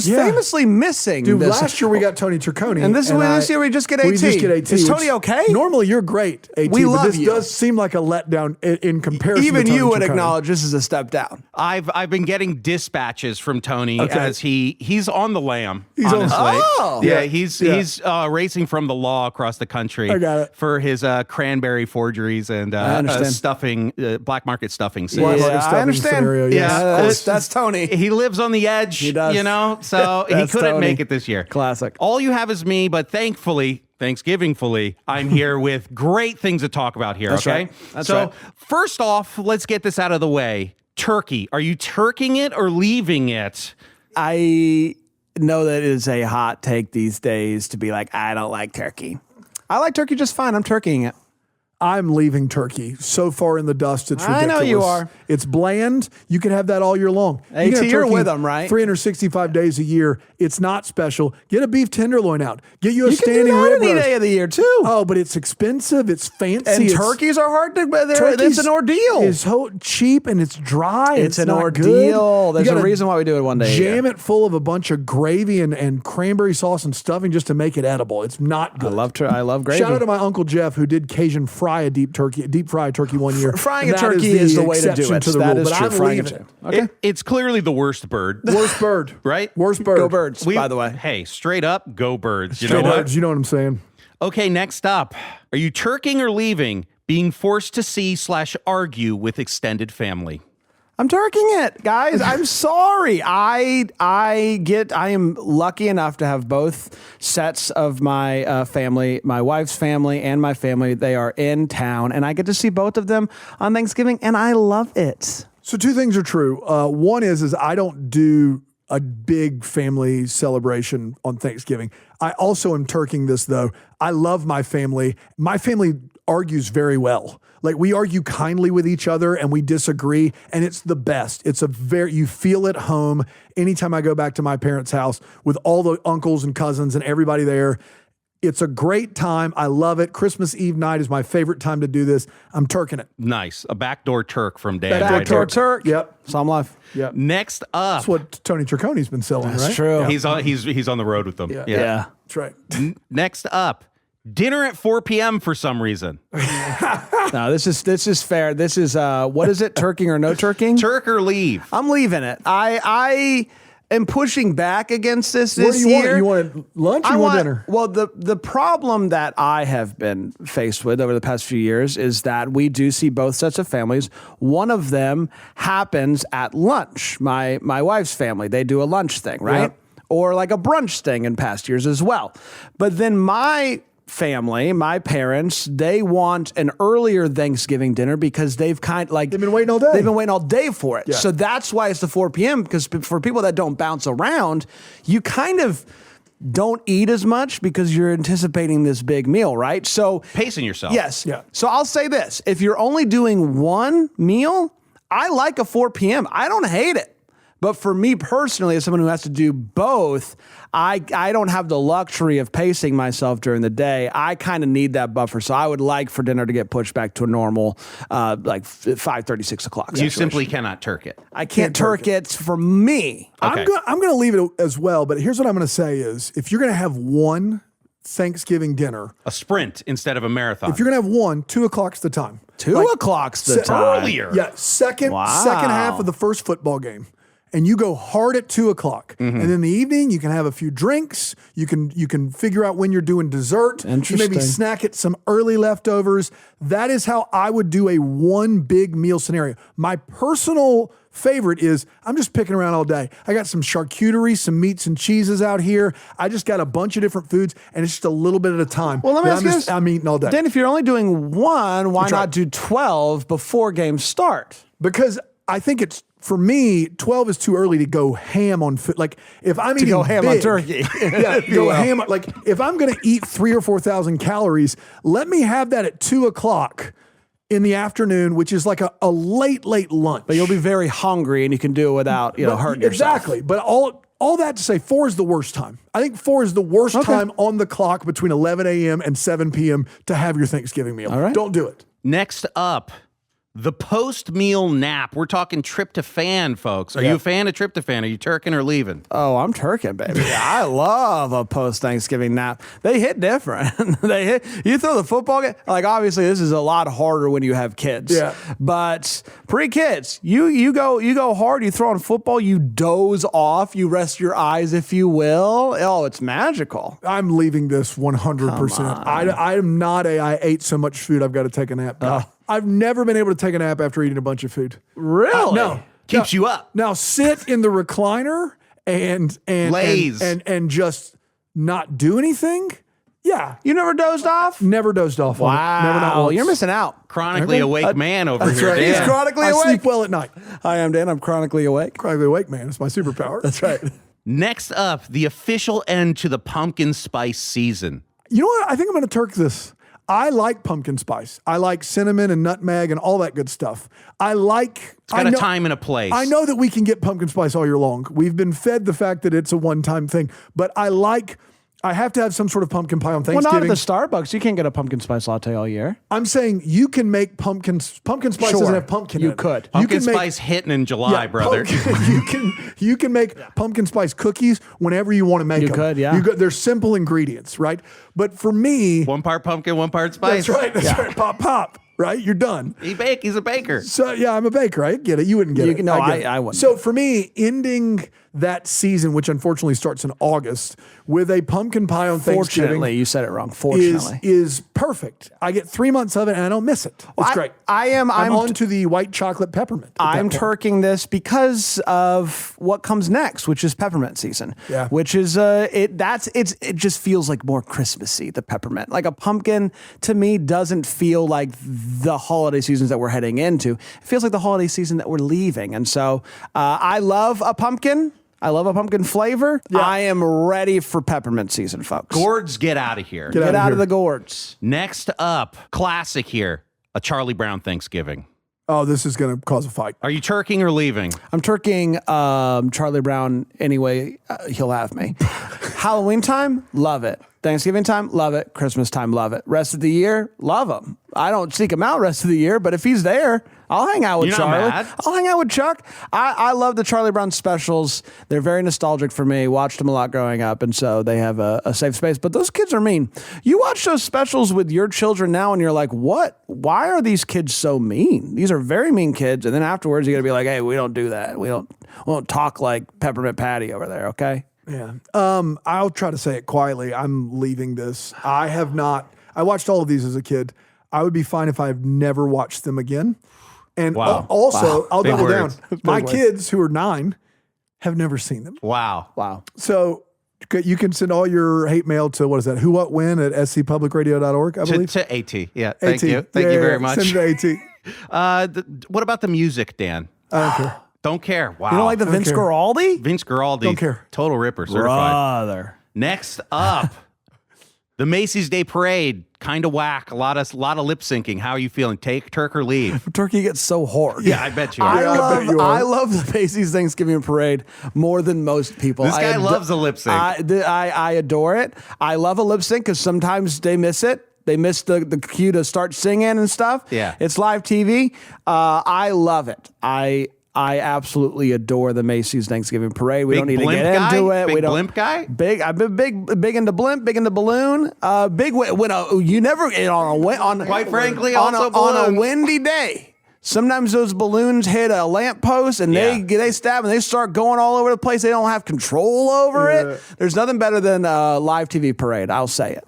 Yeah. famously missing. Dude, this. last year we got Tony Turconi. And this year we just get AT. We just get AT. Is Tony which okay? Normally you're great, AT, We but love this you. does seem like a letdown in comparison Even to Tony you would Turconi. acknowledge this is a step down. I've been getting dispatches from Tony Okay. as he's on the lam. He's on- honestly. Oh! Yeah, Yeah. he's racing from the law across the country I got it. for his cranberry forgeries and understand. stuffing, black market stuffing. Black sales. market I stuffing understand. scenario, yes. Yeah, Of course. That's Tony. He lives on the edge, He does. you know, so he That's couldn't Tony. make it this year. Classic. All you have is me, but thankfully, Thanksgiving-fully, I'm here with great things to talk about here, That's okay? right. That's so, right. first off, let's get this out of the way. Turkey. Are you turking it or leaving it? I know that it is a hot take these days to be like, I don't like turkey. I like turkey just fine. I'm turkeying it. I'm leaving turkey so far in the dust. It's I ridiculous. know you are. It's bland. You can have that all year long. You AT, can have you're turkey with 'em, right? 365 days a year. It's not special. Get a beef tenderloin out. Get you a You can do standing that rib any roast. day of the year too. Oh, but it's expensive. It's fancy. and it's, turkeys are hard to. It's turkey's an ordeal. It's cheap and it's dry. It's an not ordeal. good. There's You a gotta reason why we do it one day a Jam year. it full of a bunch of gravy and cranberry sauce and stuffing just to make it edible. It's not good. I love gravy. Shout out to my Uncle Jeff who did Cajun fry a deep fried turkey one year. Frying And a that turkey is the way to do exception it. to the That rule, is but true. I'm Frying a leaving turkey. it. Okay. It's clearly the worst bird. Worst bird. Right? Worst bird. Go birds, by the way. Hey, straight up, go birds. You Straight know what? birds, you know what I'm saying? Okay, next up. Are you turking or leaving being forced to see/argue with extended family? I'm turking it, guys. I'm sorry. I am lucky enough to have both sets of my family, my wife's family and my family. They are in town, and I get to see both of them on Thanksgiving, and I love it. So two things are true. One is I don't do a big family celebration on Thanksgiving. I also am turking this though. I love my family. My family argues very well. Like we argue kindly with each other and we disagree and it's the best. You feel at home anytime I go back to my parents' house with all the uncles and cousins and everybody there. It's a great time. I love it. Christmas Eve night is my favorite time to do this. I'm turking it. Nice. A backdoor Turk from Dan. Backdoor right Backdoor here. Turk. Yep. Some life. Yep. Next up. That's what Tony Turconi's been selling, right? True. He's on the road with them. Yeah. That's right. Next up. Dinner at 4 p.m. for some reason. No, this is fair. This is what is it? Turking or no turking? Turk or leave? I'm leaving it. I am pushing back against this What do you want? year. You want lunch or you want dinner? Well, the problem that I have been faced with over the past few years is that we do see both sets of families. One of them happens at lunch. My wife's family, they do a lunch thing, right? Yep. Or like a brunch thing in past years as well. But then my family, my parents, they want an earlier Thanksgiving dinner because they've been waiting all day. They've been waiting all day for it. Yeah. So that's why it's the 4 p.m. because for people that don't bounce around, you kind of don't eat as much because you're anticipating this big meal, right? So Pacing yourself. yes. Yeah. So I'll say this. If you're only doing one meal, I like a 4 p.m. I don't hate it. But for me personally, as someone who has to do both, I don't have the luxury of pacing myself during the day. I kind of need that buffer. So I would like for dinner to get pushed back to a normal, like 5:30, 6 o'clock. You situation. simply cannot Turk it. I can't turk it for me. Okay. I'm going to leave it as well, but here's what I'm going to say is if you're going to have one Thanksgiving dinner, A sprint instead of a marathon. if you're going to have one, 2 o'clock's the time. 2 o'clock's the se- time. Earlier. Yeah, second Wow. half of the first football game. And you go hard at 2 o'clock. And in the evening, you can have a few drinks. You can figure out when you're doing dessert. You maybe Interesting. snack at some early leftovers. That is how I would do a one big meal scenario. My personal favorite is I'm just picking around all day. I got some charcuterie, some meats and cheeses out here. I just got a bunch of different foods, and it's just a little bit at a time. Well, let me But ask you this. I'm eating all day. Then if you're only doing one, why That's right. not do 12 before games start? Because I think it's for me, 12 is too early to go ham on food. Like if I'm eating go ham on big, turkey. yeah, go ham. Like if I'm going to eat 3,000 or 4,000 calories, let me have that at 2:00 in the afternoon, which is like a late lunch. But you'll be very hungry and you can do it without, hurting yourself. Exactly. But all that to say, 4 is the worst time. I think 4 is the worst time on the clock between 11 a.m. and 7 p.m. to have your Thanksgiving meal. All right. Don't do it. Next up, the post-meal nap. We're talking tryptophan, folks. Are you a fan of tryptophan? Are you turking or leaving? Oh, I'm turking, baby. I love a post-Thanksgiving nap. They hit different. You throw the football game, like obviously this is a lot harder when you have kids. Yeah. But pre-kids, you go hard, you throw on football, you doze off, you rest your eyes, if you will. Oh, it's magical. I'm leaving this 100%. I am not I ate so much food I've got to take a nap guy. I've never been able to take a nap after eating a bunch of food. Really? No. Keeps you up. Now sit in the recliner and Laze. and just not do anything. Yeah. You never dozed off? Never dozed off. on it. Never not once. You're missing out. Chronically awake man over here. right. Dan. He's chronically I awake. sleep well at night. Hi, I'm Dan. I'm chronically awake. Chronically awake, man. It's my superpower. That's right. Next up, the official end to the pumpkin spice season. You know what? I think I'm going to turk this. I like pumpkin spice. I like cinnamon and nutmeg and all that good stuff. It's got a time and a place. I know that we can get pumpkin spice all year long. We've been fed the fact that it's a one-time thing, but I have to have some sort of pumpkin pie on Well, Thanksgiving. not at the Starbucks. You can't get a pumpkin spice latte all year. I'm saying you can make pumpkin spice doesn't have pumpkin in You it. could. Pumpkin can make- spice hitting in July, brother. you can make pumpkin spice cookies whenever you want to make them. could, yeah. They're simple ingredients, right? But for me, One part pumpkin, one part spice. that's right. That's right. Pop. Right? You're done. He's a baker. So yeah, I'm a baker. I get it. You wouldn't get it. No, get it. I wouldn't. So for me, ending that season, which unfortunately starts in August, with a pumpkin pie on Thanksgiving, Fortunately, you said it wrong. Fortunately. is perfect. I get 3 months of it and I don't miss it. It's great. I'm on to the white chocolate peppermint. I'm turking this because of what comes next, which is peppermint season. Yeah. Which is it just feels like more Christmassy, the peppermint. Like a pumpkin to me doesn't feel like the holiday seasons that we're heading into. It feels like the holiday season that we're leaving. And so I love a pumpkin. I love a pumpkin flavor. Yeah. I am ready for peppermint season, folks. Gourds, get out of here. Get out of the gourds. Next up, classic here, a Charlie Brown Thanksgiving. Oh, this is going to cause a fight. Are you turking or leaving? I'm turking Charlie Brown anyway. He'll have me. Halloween time, love it. Thanksgiving time, love it. Christmas time, love it. Rest of the year, love him. I don't seek him out rest of the year, but if he's there, I'll hang out with You're not Charlie. mad? I'll hang out with Chuck. I love the Charlie Brown specials. They're very nostalgic for me. Watched them a lot growing up, and so they have a safe space. But those kids are mean. You watch those specials with your children now, and you're like, what? Why are these kids so mean? These are very mean kids. And then afterwards, you got to be like, hey, we don't do that. We don't talk like Peppermint Patty over there, okay? Yeah. I'll try to say it quietly. I'm leaving this. I watched all of these as a kid. I would be fine if I've never watched them again. And Wow. also, I'll Big double words. down. My kids who are 9 have never seen them. Wow. So you can send all your hate mail to, what is that? Who, what, when at scpublicradio.org, I believe. To AT. Yeah. Thank AT. you. Thank you very much. Send it to AT. What about the music, Dan? I don't care. Don't care. Wow. You don't like the Vince care. Guaraldi? Vince Guaraldi. Don't care. Total Ripper certified. Brother. Next up, the Macy's Day Parade. Kind of whack. A lot of lip syncing. How are you feeling? Take, turk, or leave? Turkey gets so hard. Yeah, I bet you are. I bet you are. I love the Macy's Thanksgiving Parade more than most people. This guy loves a lip sync. I adore it. I love a lip sync because sometimes they miss it. They miss the cue to start singing and stuff. Yeah. It's live TV. I love it. I absolutely adore the Macy's Thanksgiving Parade. We Big don't need to blimp get guy? into it. Big We don't, blimp guy? Big. I've been big into blimp, big into balloon. You never Quite frankly, on also on a balloons. windy day. Sometimes those balloons hit a lamppost and they stab and they start going all over the place. They don't have control over it. There's nothing better than a live TV parade. I'll say it.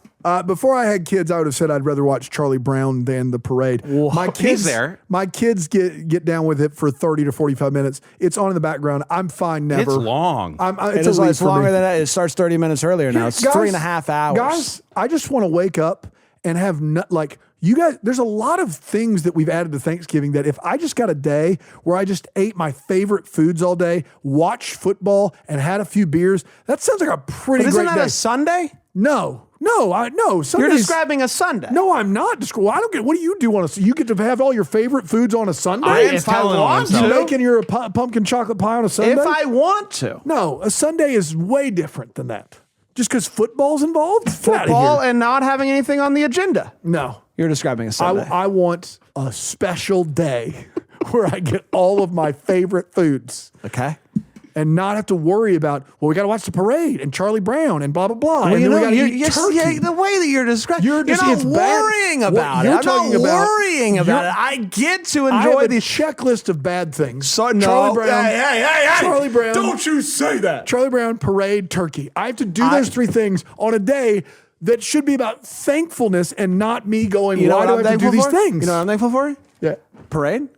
Before I had kids, I would have said I'd rather watch Charlie Brown than the parade. My kids, He's there. My kids get down with it for 30 to 45 minutes. It's on in the background. I'm fine. Never. It's long. It's a leave It's for longer me. than that. It starts 30 minutes earlier now. It's Guys, 3.5 hours. Guys, I just want to wake up and have You guys, there's a lot of things that we've added to Thanksgiving that if I just got a day where I just ate my favorite foods all day, watched football, and had a few beers, that sounds like a pretty But great isn't that day. a Sunday? No. You're Sundays, describing a Sunday. No, I'm not. I don't get. What do you do on a? You get to have all your favorite foods on a Sunday. If I want You to. making your pumpkin chocolate pie on a Sunday? If I want to. No, a Sunday is way different than that. Just because football's involved? Get outta Football here. and not having anything on the agenda. No. You're describing a Sunday. I want a special day where I get all of my favorite foods Okay. and not have to worry about, well, we got to watch the parade and Charlie Brown and blah, blah, blah. Well, and you then know, we got to eat turkey. yeah, the way that you're describing, you're just- not it's bad. worrying What about it. you're I'm talking not about- worrying about you're- it. I get to I enjoy have a these. checklist of bad things. So, no. Charlie Brown. Hey. Charlie Brown. Don't you say that. Charlie Brown, parade, turkey. I have to do those three things on a day that should be about thankfulness and not me going, You know why what do I'm I have to do thankful these for? things? You know what I'm thankful for? Yeah. Parade,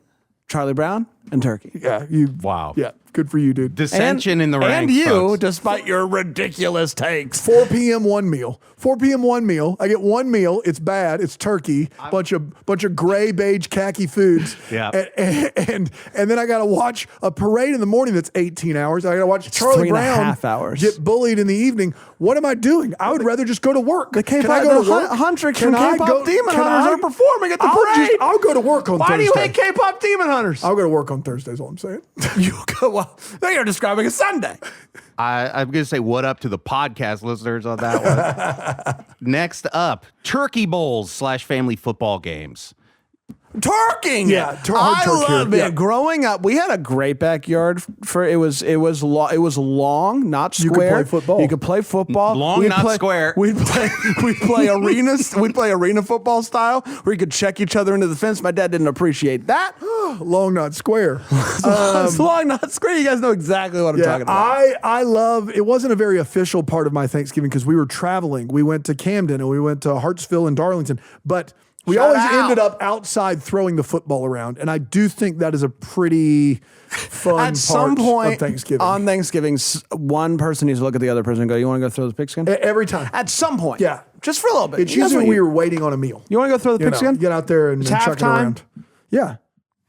Charlie Brown, and turkey. Yeah. Wow. Yeah. Good for you, dude. Dissension in the ranks. And you, folks. despite your ridiculous takes. 4 p.m. one meal. 4 p.m. one meal. I get one meal. It's bad. It's turkey. Bunch of gray, beige, khaki foods. Yeah. And then I got to watch a parade in the morning that's 18 hours. I got to watch Charlie 3.5 Brown hours. get bullied in the evening. What am I doing? I would rather just go to work. The K-pop, Can I go to the work? Huntrix Can from I K-pop go- Demon can Hunters I- are performing at the parade. I'll go to work on Why Thursday. do you hate K-pop Demon Hunters? I'll go to work on Thursday is all I'm saying. You go, well, now you're describing a Sunday. I'm going to say what up to the podcast listeners on that one. Next up, turkey bowls / family football games. Turking. Yeah, I turkey. love it. Yeah. Growing up, we had a great backyard. It was long, not You could square. play football. You could play football. Long, We'd not play- square. We'd play arena football style, where you could check each other into the fence. My dad didn't appreciate that. Long, not square. It's long, not square. You guys know exactly what I'm talking about. I love, it wasn't a very official part of my Thanksgiving because we were traveling. We went to Camden and we went to Hartsville and Darlington, but we Shout always out. ended up outside throwing the football around. And I do think that is a pretty fun At some part point of Thanksgiving. on Thanksgiving, one person needs to look at the other person and go, "You want to go throw the pigskin?" Every time. At some point, Yeah. just for a little bit. It's You guys usually want- when we were waiting on a meal. You want to go throw the You know, pigskin? get out there and It's chuck it halftime. around. Yeah,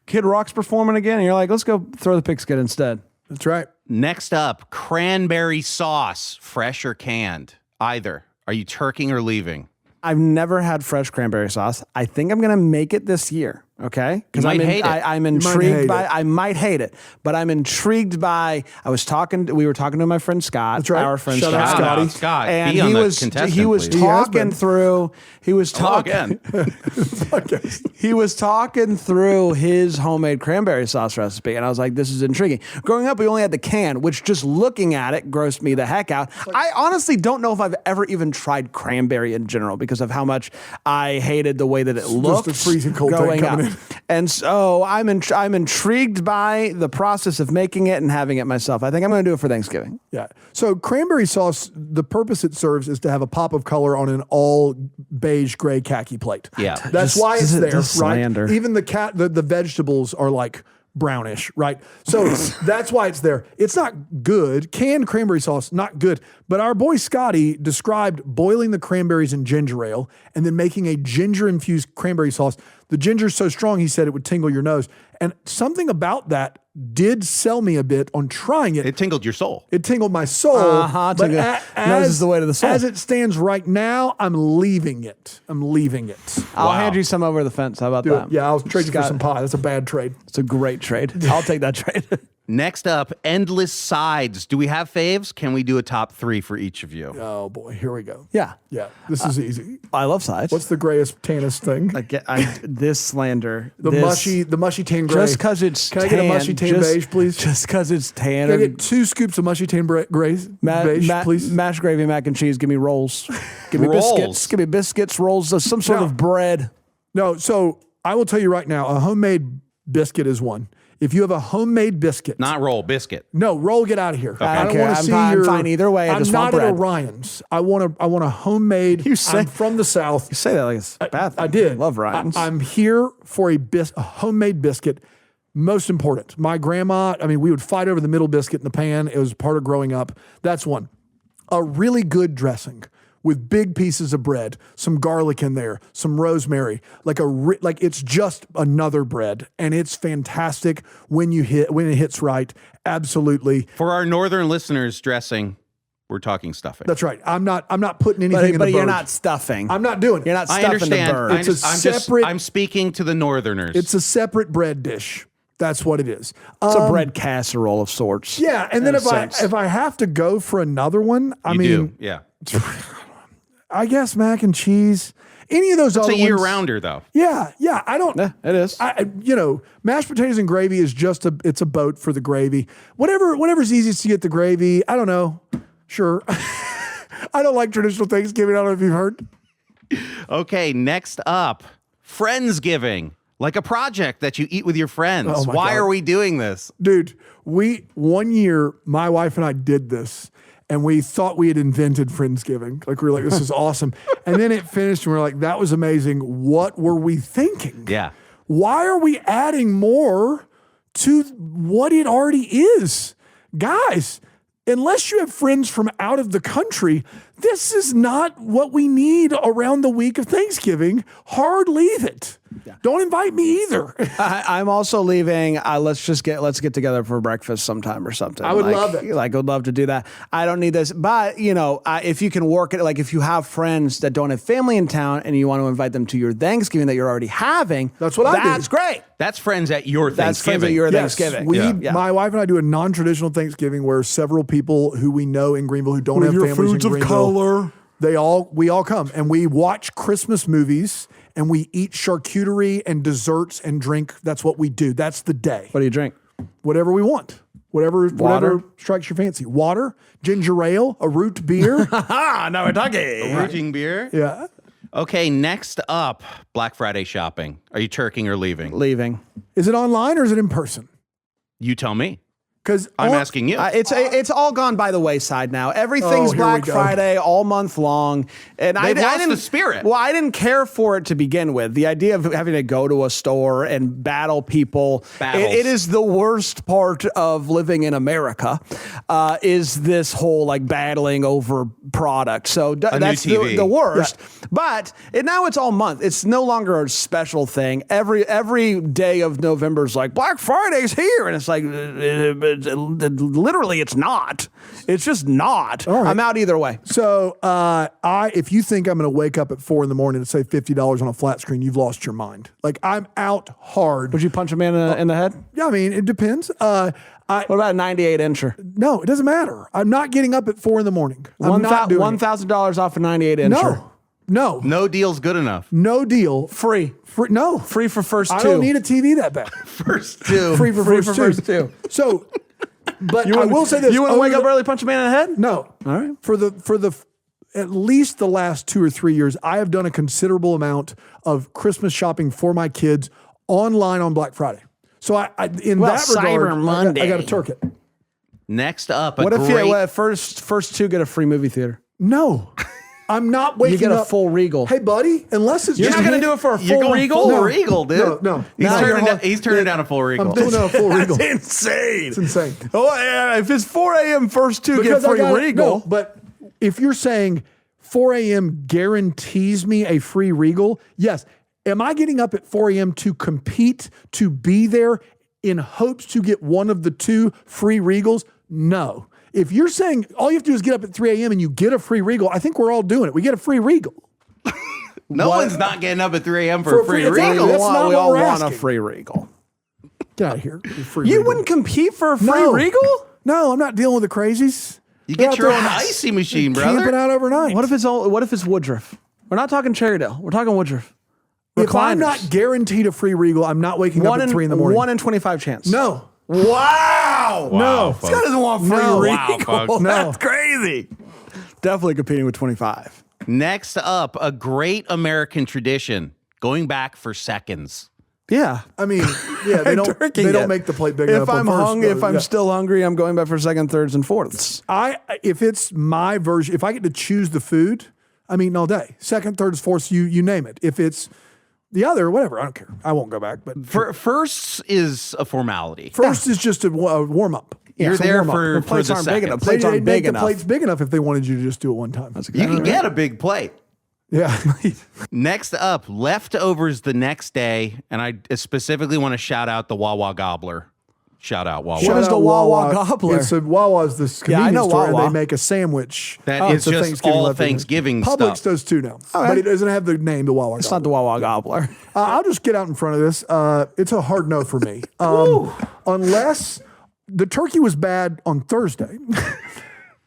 Kid Rock's performing again, and you're like, let's go throw the pigskin instead. that's right. Next up, cranberry sauce, fresh or canned. Either. Are you turking or leaving? I've never had fresh cranberry sauce. I think I'm going to make it this year, okay? Because You might hate it. I'm might intrigued hate by, it. I might hate it, but I'm intrigued by, we were talking to my friend Scott. That's right. Our friend Shout out Scott. Scotty. Scott, And be on he the was contestant, he was please. He has talking been. through he was Hello talking again. he was talking through his homemade cranberry sauce recipe, and I was like, this is intriguing. Growing up, we only had the can, which just looking at it grossed me the heck out. I honestly don't know if I've ever even tried cranberry in general because of how much I hated the way that it looked. a freezing cold thing growing coming up. in. And so I'm intrigued by the process of making it and having it myself. I think I'm going to do it for Thanksgiving. Yeah. So cranberry sauce, the purpose it serves is to have a pop of color on an all beige gray khaki plate. Yeah. That's Just- why it's this- there, this right? slander. Even the vegetables are like brownish, right? So that's why it's there. It's not good. Canned cranberry sauce, not good. But our boy Scotty described boiling the cranberries in ginger ale and then making a ginger infused cranberry sauce. The ginger's so strong, he said it would tingle your nose. And something about that did sell me a bit on trying it. It tingled your soul. It tingled my soul. Uh-huh, But tingle. Nose is the way to the soul. As it stands right now, I'm leaving it. I'm leaving it. I'll Wow. hand you some over the fence. How about Do that? it. Yeah, I'll trade you for Scott- some pie. That's a bad trade. It's a great trade. I'll take that trade. Next up, endless sides. Do we have faves? Can we do a top 3 for each of you? Oh boy, here we go. Yeah. Yeah, this is easy. I love sides. What's the grayest, tannest thing? This slander. The this, mushy tan gray. Just because it's Can I tan, get a mushy tan beige, please? Just because it's tan. Can I or get 2 scoops of mushy tan gray, beige, please? Mashed gravy, mac and cheese. Give me rolls. Give me Rolls. biscuits. Give me biscuits, rolls, some sort No. of bread. No, so I will tell you right now, a homemade biscuit is one. If you have a homemade biscuit, Not roll, biscuit. no, roll, get out of here. I don't Okay, want I'm to see fine- your. I'm fine either way, I I'm just not want at bread. Orion's. I want a homemade. say- I'm from the South. You say that like it's a bad thing. I did. Love Ryan's. I'm here for a homemade biscuit. Most important. My grandma, I mean, we would fight over the middle biscuit in the pan. It was part of growing up. That's one. A really good dressing with big pieces of bread, some garlic in there, some rosemary, like it's just another bread, and it's fantastic when it hits right. Absolutely. For our northern listeners, dressing, we're talking stuffing. That's right. I'm not putting anything in the But you're bird. not stuffing. I'm not doing it. You're not I stuffing understand. the bird. I'm It's a separate- I'm speaking to the northerners. It's a separate bread dish. That's what it is. It's a bread casserole of sorts. Yeah, and then in a sense. if I have to go for another one, You do. Yeah. I guess mac and cheese. Any of those It's other a year ones. rounder though. Yeah. I don't. Yeah, it is. Mashed potatoes and gravy is it's a boat for the gravy. Whatever's easiest to get the gravy. I don't know. Sure. I don't like traditional Thanksgiving. I don't know if you've heard. Okay, next up, Friendsgiving. Like a project that you eat with your friends. Oh my Why God. are we doing this? Dude, one year, my wife and I did this, and we thought we had invented Friendsgiving. Like, we were like, this is awesome. And then it finished, and we were like, that was amazing. What were we thinking? Yeah. Why are we adding more to what it already is? Guys, unless you have friends from out of the country, this is not what we need around the week of Thanksgiving. Hard leave it. Don't invite me either. I'm also leaving. Let's get together for breakfast sometime or something. I would love it. Like, would love to do that. I don't need this, but if you can work it, like if you have friends that don't have family in town and you want to invite them to your Thanksgiving that you're already having, That's what I do. That's great. That's friends at your That's friends Thanksgiving. at your Yes, Thanksgiving. my wife and I do a non-traditional Thanksgiving where several people who we know in Greenville who don't have families in Greenville, we all come and we watch Christmas movies and we eat charcuterie and desserts and drink. That's what we do. That's the day. What do you drink? Whatever we want. Whatever strikes your fancy. Water, ginger ale, a root beer. Now we're talking. Raging beer. Yeah. Okay, next up, Black Friday shopping. Are you turking or leaving? Leaving. Is it online or is it in person? You tell me. Because I'm asking you. It's all gone by the wayside now. Everything's Oh, here we Black go. Friday all month long, and I They've lost didn't the spirit. Well, I didn't care for it to begin with. The idea of having to go to a store and battle people. Battles. It is the worst part of living in America. Is this whole like battling over product? So that's new TV. the worst. But now it's all month. It's no longer a special thing. Every day of November is like Black Friday's here, and it's like. Literally, it's not. It's just not. right. I'm out either way. So if you think I'm going to wake up at 4 a.m. and save $50 on a flat screen, you've lost your mind. Like, I'm out hard. Would you punch a man in the head? Yeah, I mean, it depends. What about a 98 incher? No, it doesn't matter. I'm not getting up at 4 a.m. I'm not doing it. $1,000 off a 98 incher. No. No deal's good enough. No deal. Free. No. Free for first two. I don't need a TV that bad. First two. Free for first two. So, but I will say this. You want to over wake up the- early, punch a man in the head? No. All right. For the at least the last 2 or 3 years, I have done a considerable amount of Christmas shopping for my kids online on Black Friday. So I in Well, that Cyber regard, Monday. I got to turk it. Next up, What if you first two get a free movie theater? No. I'm not waking You get a up. full Regal. Hey, buddy, unless it's You're just not going to do it for a You're full going Regal? full No. Regal, dude. No. He's turning down a full Regal. I'm doing a full Regal. That's insane. It's insane. Oh, yeah, if it's 4 a.m. first two Because get I free got it. Regal. No, but if you're saying 4 a.m. guarantees me a free Regal, yes. Am I getting up at 4 a.m. to compete, to be there in hopes to get one of the two free Regals? No. If you're saying all you have to do is get up at 3 a.m. and you get a free Regal, I think we're all doing it. We get a free Regal. No one's not getting up at 3 a.m. for a free it's not- Regal. that's not we what all we're want a asking. free Regal. Get out of here. Free You Regal. wouldn't compete for a free No. Regal? No, I'm not dealing with the crazies. You They're get out your there own icy machine, camping brother. out overnight. What if it's Woodruff? We're not talking Cherrydale. We're talking Woodruff. If I'm Recliners. not guaranteed a free Regal, I'm not waking up at 3 in the morning. 1 in 25 chance. No. Wow. No. This guy doesn't want free No. Regal. Wow, folks. No. That's crazy. Definitely competing with 25. Next up, a great American tradition, going back for seconds. Yeah. I mean, yeah, they don't Turkey they don't it. make the plate big If enough. I'm on first, hungry, though. if I'm Yeah. still hungry, I'm going back for second, thirds, and fourths. If it's my version, if I get to choose the food, I'm eating all day. Second, thirds, fourths, you name it. If it's the other, whatever, I don't care. I won't go back. But First is a formality. first is just a warm up. You're so there warm up. for The plates the aren't big seconds. enough. Plates They'd aren't make big the enough. plates big enough if they wanted you to just do it one time. You can get a big plate. Yeah. Next up, leftovers the next day, and I specifically want to shout out the Wawa Gobbler. Shout out Wawa. What is Shout the out Wawa Gobbler? It's Wawa's this Yeah, I convenience know store, and Wawa. they make a sandwich. That is to just Thanksgiving all leftovers. Thanksgiving Publix stuff. does too now, right. but it doesn't have the name, the Wawa It's Gobbler. not the Wawa Gobbler. I'll just get out in front of this. It's a hard no for me. Unless the turkey was bad on Thursday.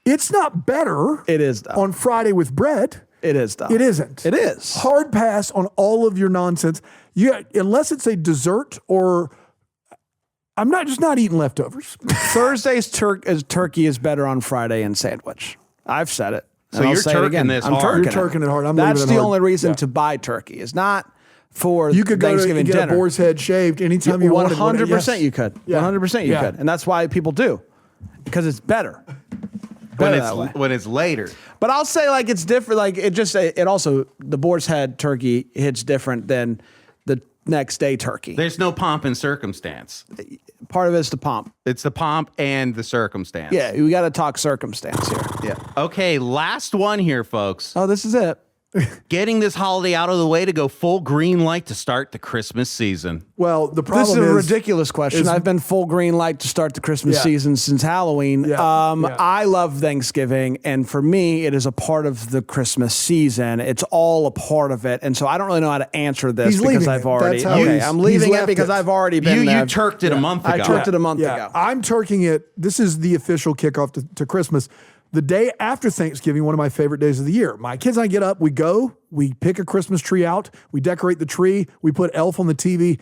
It's not better It is, though. on Friday with bread. It is, though. It isn't. It is. Hard pass on all of your nonsense. Unless it's a dessert or I'm not eating leftovers. Thursday's turkey is better on Friday and sandwich. I've said it. So and I'll you're say it again. turking this I'm hard. You're turking it hard. I'm That's leaving it the hard. only reason Yeah. to buy turkey. It's not for You could go to Thanksgiving get dinner. a boar's head shaved anytime you wanted. 100% you could. Yeah. 100% you Yeah. could. And that's why people do. Because it's better. Better that way. When it's later. But I'll say like it's different. Like it also, the boar's head turkey hits different than the next day turkey. There's no pomp and circumstance. Part of it's the pomp. It's the pomp and the circumstance. Yeah, we got to talk circumstance here. Yeah. Okay, last one here, folks. Oh, this is it. Getting this holiday out of the way to go full green light to start the Christmas season. Well, the This is problem a ridiculous question. I've been full green light to start the Christmas Yeah. season since Halloween. Yeah, yeah. I love Thanksgiving, and for me, it is a part of the Christmas season. It's all a part of it, and so I don't really know how to answer this He's because leaving I've it. already. That's how Okay, he's- I'm he's leaving it left because it. I've already been. You turked it a month ago. I turked it a month ago. I'm turking it. This is the official kickoff to Christmas. The day after Thanksgiving, one of my favorite days of the year. My kids and I get up, we pick a Christmas tree out, we decorate the tree, we put Elf on the TV.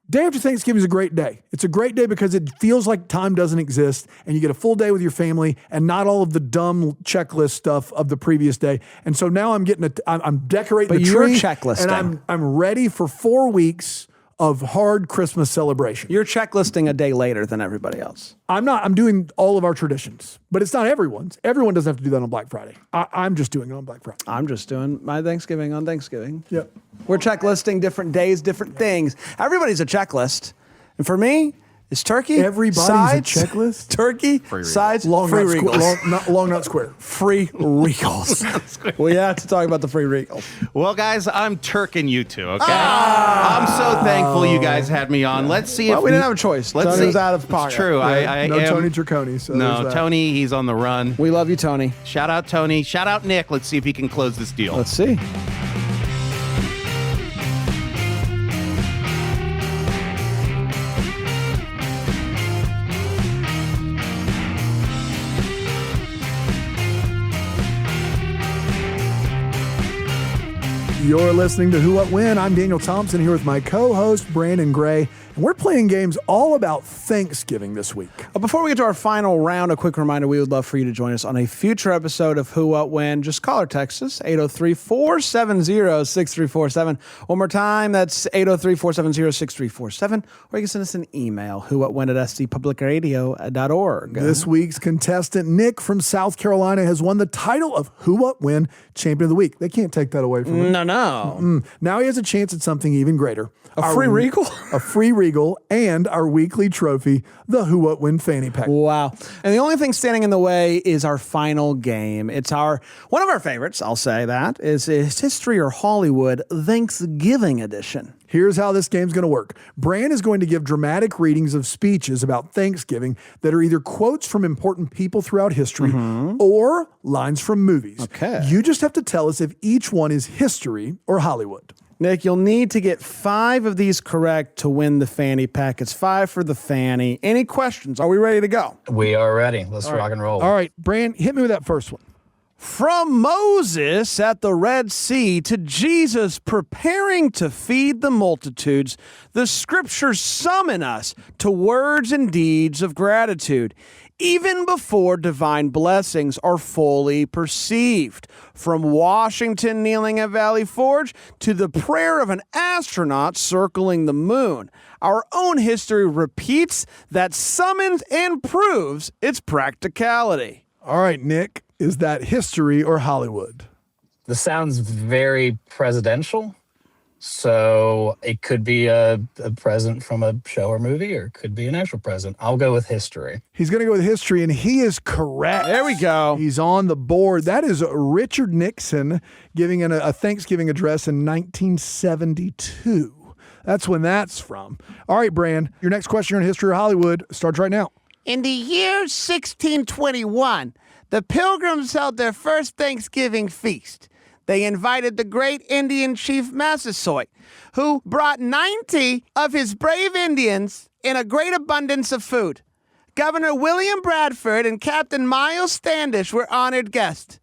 Day after Thanksgiving is a great day. It's a great day because it feels like time doesn't exist and you get a full day with your family and not all of the dumb checklist stuff of the previous day. And so now I'm decorating But the you're tree checklisting. and I'm ready for 4 weeks of hard Christmas celebration. You're checklisting a day later than everybody else. I'm doing all of our traditions, but it's not everyone's. Everyone doesn't have to do that on Black Friday. I'm just doing it on Black Friday. I'm just doing my Thanksgiving on Thanksgiving. Yep. We're checklisting different days, different things. Everybody's a checklist. And for me, it's turkey, Everybody's sides, a checklist? turkey, sides, Long free not, regals. long not square. Free regals. We have to talk about the free regals. Well, guys, I'm turking you two, okay? I'm so thankful you guys had me on. Let's see Well, if we didn't have a choice. Let's Tony see. was out of pocket. It's true. I No am. Tony Trecconi. So No, there's that. Tony, he's on the run. We love you, Tony. Shout out Tony. Shout out Nick. Let's see if he can close this deal. Let's see. You're listening to Who What When. I'm Daniel Thompson here with my co-host Brandon Gray, and we're playing games all about Thanksgiving this week. Before we get to our final round, a quick reminder, we would love for you to join us on a future episode of Who, What, When. Just call or text us, 803-470-6347. One more time, that's 803-470-6347. Or you can send us an email, whowhatwhen@stpublicradio.org. This week's contestant, Nick from South Carolina, has won the title of Who What When Champion of the Week. They can't take that away from him. No. Now he has a chance at something even greater. A free Regal? A free Regal and our weekly trophy, the Who What When Fanny Pack. Wow. And the only thing standing in the way is our final game. It's one of our favorites, I'll say that, is History or Hollywood Thanksgiving Edition. Here's how this game's going to work. Bran is going to give dramatic readings of speeches about Thanksgiving that are either quotes from important people throughout history or lines from movies. Okay. You just have to tell us if each one is history or Hollywood. Nick, you'll need to get 5 of these correct to win the fanny pack. It's 5 for the fanny. Any questions? Are we ready to go? We are ready. Let's rock and roll. All right, Bran, hit me with that first one. From Moses at the Red Sea to Jesus preparing to feed the multitudes, the scriptures summon us to words and deeds of gratitude, even before divine blessings are fully perceived. From Washington kneeling at Valley Forge to the prayer of an astronaut circling the moon, our own history repeats that summons and proves its practicality. All right, Nick, is that history or Hollywood? This sounds very presidential. So it could be a present from a show or movie, or it could be an actual present. I'll go with history. He's going to go with history, and he is correct. There we go. He's on the board. That is Richard Nixon giving a Thanksgiving address in 1972. That's when that's from. All right, Bran, your next question on History or Hollywood starts right now. In the year 1621, the Pilgrims held their first Thanksgiving feast. They invited the great Indian chief Massasoit, who brought 90 of his brave Indians in a great abundance of food. Governor William Bradford and Captain Miles Standish were honored guests.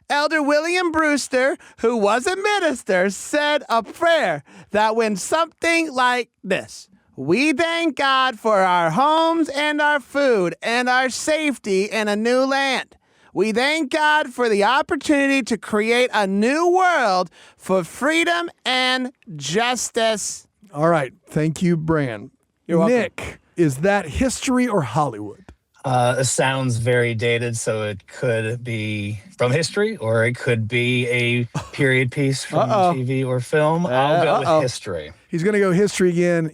Elder William Brewster, who was a minister, said a prayer that went something like this. We thank God for our homes and our food and our safety in a new land. We thank God for the opportunity to create a new world for freedom and justice. All right. Thank you, Bran. You're welcome. Nick, is that history or Hollywood? It sounds very dated, so it could be from history, or it could be a period piece from TV or film. I'll go with history. He's going to go history again.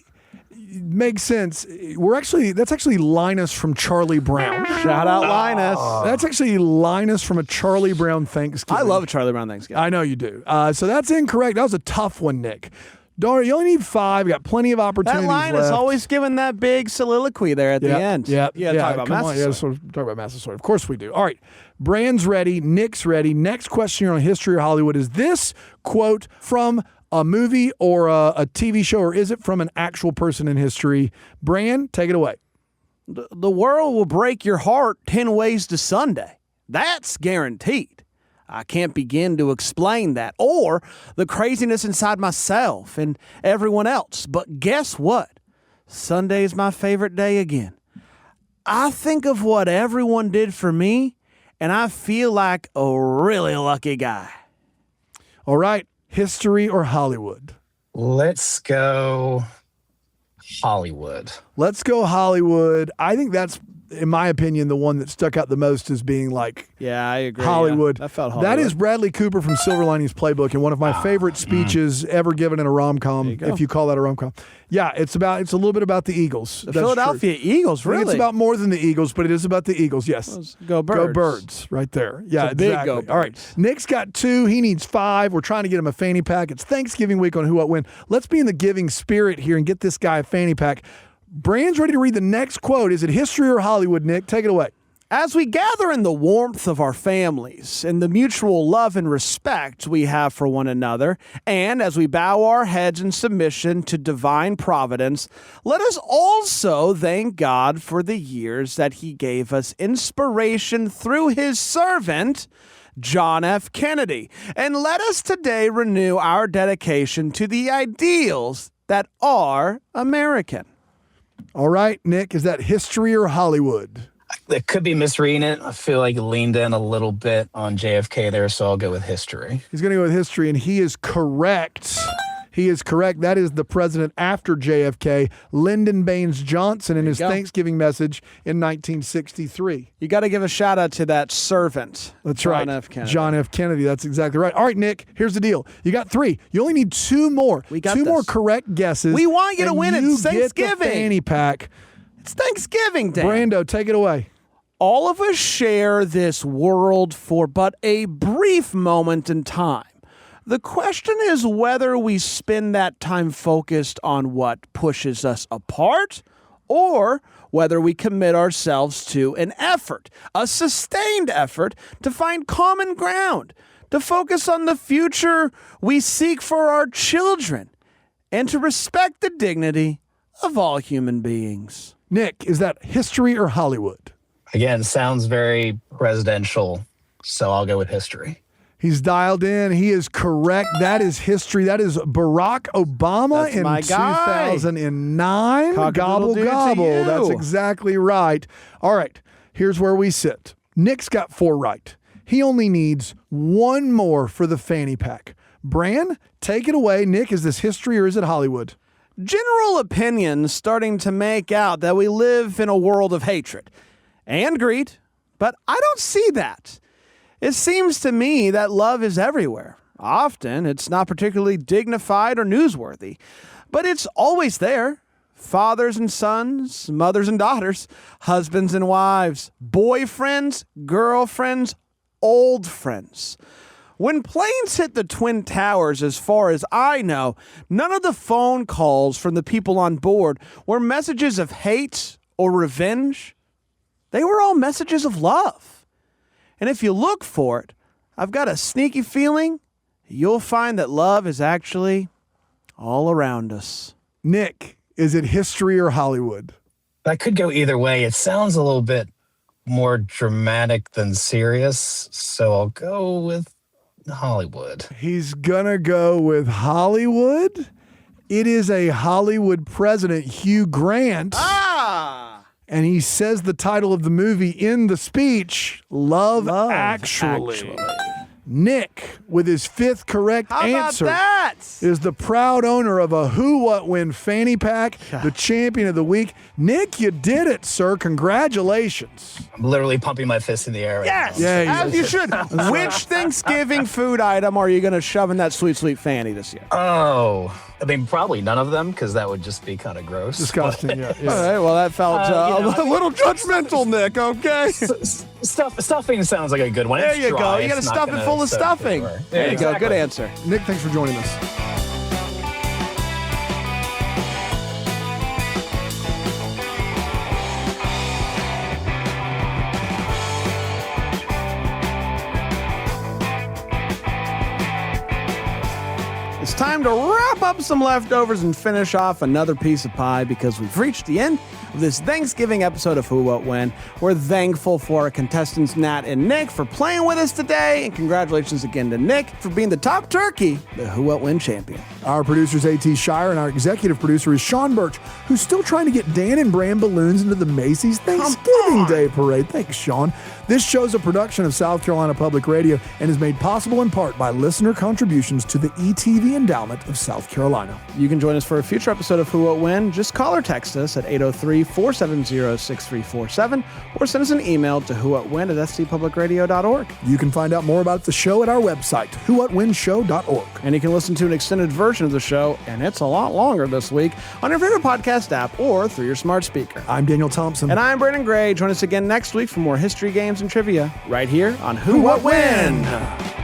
Makes sense. That's actually Linus from Charlie Brown. Shout out Linus. That's actually Linus from a Charlie Brown Thanksgiving. I love Charlie Brown Thanksgiving. I know you do. So that's incorrect. That was a tough one, Nick. Don't you only need 5. You got plenty of opportunities That Linus left. always giving that big soliloquy there at the end. Yeah. Talk about Come on. Yeah, Massasoit. so talk about Massasoit. Of course we do. All right. Bran's ready. Nick's ready. Next question here on History or Hollywood. Is this quote from a movie or a TV show, or is it from an actual person in history? Bran, take it away. The world will break your heart 10 ways to Sunday. That's guaranteed. I can't begin to explain that or the craziness inside myself and everyone else. But guess what? Sunday is my favorite day again. I think of what everyone did for me, and I feel like a really lucky guy. All right. History or Hollywood? Let's go Hollywood. Let's go Hollywood. I think that's, in my opinion, the one that stuck out the most as being like Yeah, I agree. Hollywood. Yeah, that felt Hollywood. That is Bradley Cooper from Silver Linings Playbook, and one of my favorite speeches ever given in a rom-com, if you call that a rom-com. Yeah, it's a little bit about the Eagles. The Philadelphia Eagles, I think really? it's about more than the Eagles, but it is about the Eagles, yes. Go Birds. Go Birds, right there. Yeah, It's a big exactly. Go All right, Birds. Nick's got 2. He needs 5. We're trying to get him a fanny pack. It's Thanksgiving week on Who What When. Let's be in the giving spirit here and get this guy a fanny pack. Bran's ready to read the next quote. Is it history or Hollywood, Nick? Take it away. As we gather in the warmth of our families and the mutual love and respect we have for one another, and as we bow our heads in submission to divine providence, let us also thank God for the years that he gave us inspiration through his servant, John F. Kennedy. And let us today renew our dedication to the ideals that are American. All right, Nick, is that history or Hollywood? It could be misreading it. I feel like it leaned in a little bit on JFK there, so I'll go with history. He's going to go with history, and he is correct. He is correct. That is the president after JFK, Lyndon Baines Johnson, in his Thanksgiving message in 1963. You got to give a shout out to that servant. That's John right. F. Kennedy. John F. Kennedy. That's exactly right. All right, Nick, here's the deal. You got 3. You only need 2 more. We got 2 more this. correct guesses. We want you to and win it. you It's get the Thanksgiving. fanny pack. It's Thanksgiving Day. Brando, take it away. All of us share this world for but a brief moment in time. The question is whether we spend that time focused on what pushes us apart, or whether we commit ourselves to an effort, a sustained effort, to find common ground, to focus on the future we seek for our children, and to respect the dignity of all human beings. Nick, is that history or Hollywood? Again, sounds very presidential, so I'll go with history. He's dialed in. He is correct. That is history. That is Barack Obama That's in my guy. 2009. Gobble, Cock-a-doodle-doo to gobble. you. That's exactly right. All right, here's where we sit. Nick's got 4 right. He only needs 1 more for the fanny pack. Bran, take it away. Nick, is this history or is it Hollywood? General opinions starting to make out that we live in a world of hatred and greed, but I don't see that. It seems to me that love is everywhere. Often, it's not particularly dignified or newsworthy, but it's always there. Fathers and sons, mothers and daughters, husbands and wives, boyfriends, girlfriends, old friends. When planes hit the Twin Towers, as far as I know, none of the phone calls from the people on board were messages of hate or revenge. They were all messages of love. And if you look for it, I've got a sneaky feeling you'll find that love is actually all around us. Nick, is it history or Hollywood? I could go either way. It sounds a little bit more dramatic than serious, so I'll go with Hollywood. He's gonna go with Hollywood. It is a Hollywood president, Hugh Grant. And he says the title of the movie in the speech, Love Actually. Nick, with his fifth correct answer, is the proud owner of a Who What When fanny pack, the champion of the week. Nick, you did it, sir. Congratulations. I'm literally pumping my fist in the air right Yes, now. Yeah, as you should. Which Thanksgiving food item are you going to shove in that sweet, sweet fanny this year? Oh, I mean, probably none of them, because that would just be kind of gross. Disgusting, yeah. All right, well, that felt a little judgmental, Nick, okay? Stuffing sounds like a good one. There It's you go. dry. You got to It's not stuff it gonna full of soak for stuffing. sure. There Yeah, you go. Good exactly. answer. Nick, thanks for joining us. It's time to wrap up some leftovers and finish off another piece of pie because we've reached the end of this Thanksgiving episode of Who What When. We're thankful for our contestants Nat and Nick for playing with us today, and congratulations again to Nick for being the top turkey, the Who What When champion. Our producer is A.T. Shire, and our executive producer is Sean Birch, who's still trying to get Dan and Bram balloons into the Macy's Thanksgiving Day Parade. Thanks, Sean. This show's a production of South Carolina Public Radio and is made possible in part by listener contributions to the ETV Endowment of South Carolina. You can join us for a future episode of Who What When. Just call or text us at 803-470-6347 or send us an email to whowhatwhen@stpublicradio.org. You can find out more about the show at our website, whowhatwhenshow.org. And you can listen to an extended version of the show, and it's a lot longer this week, on your favorite podcast app or through your smart speaker. I'm Daniel Thompson. And I'm Brandon Gray. Join us again next week for more history, games, and trivia right here on Who What When.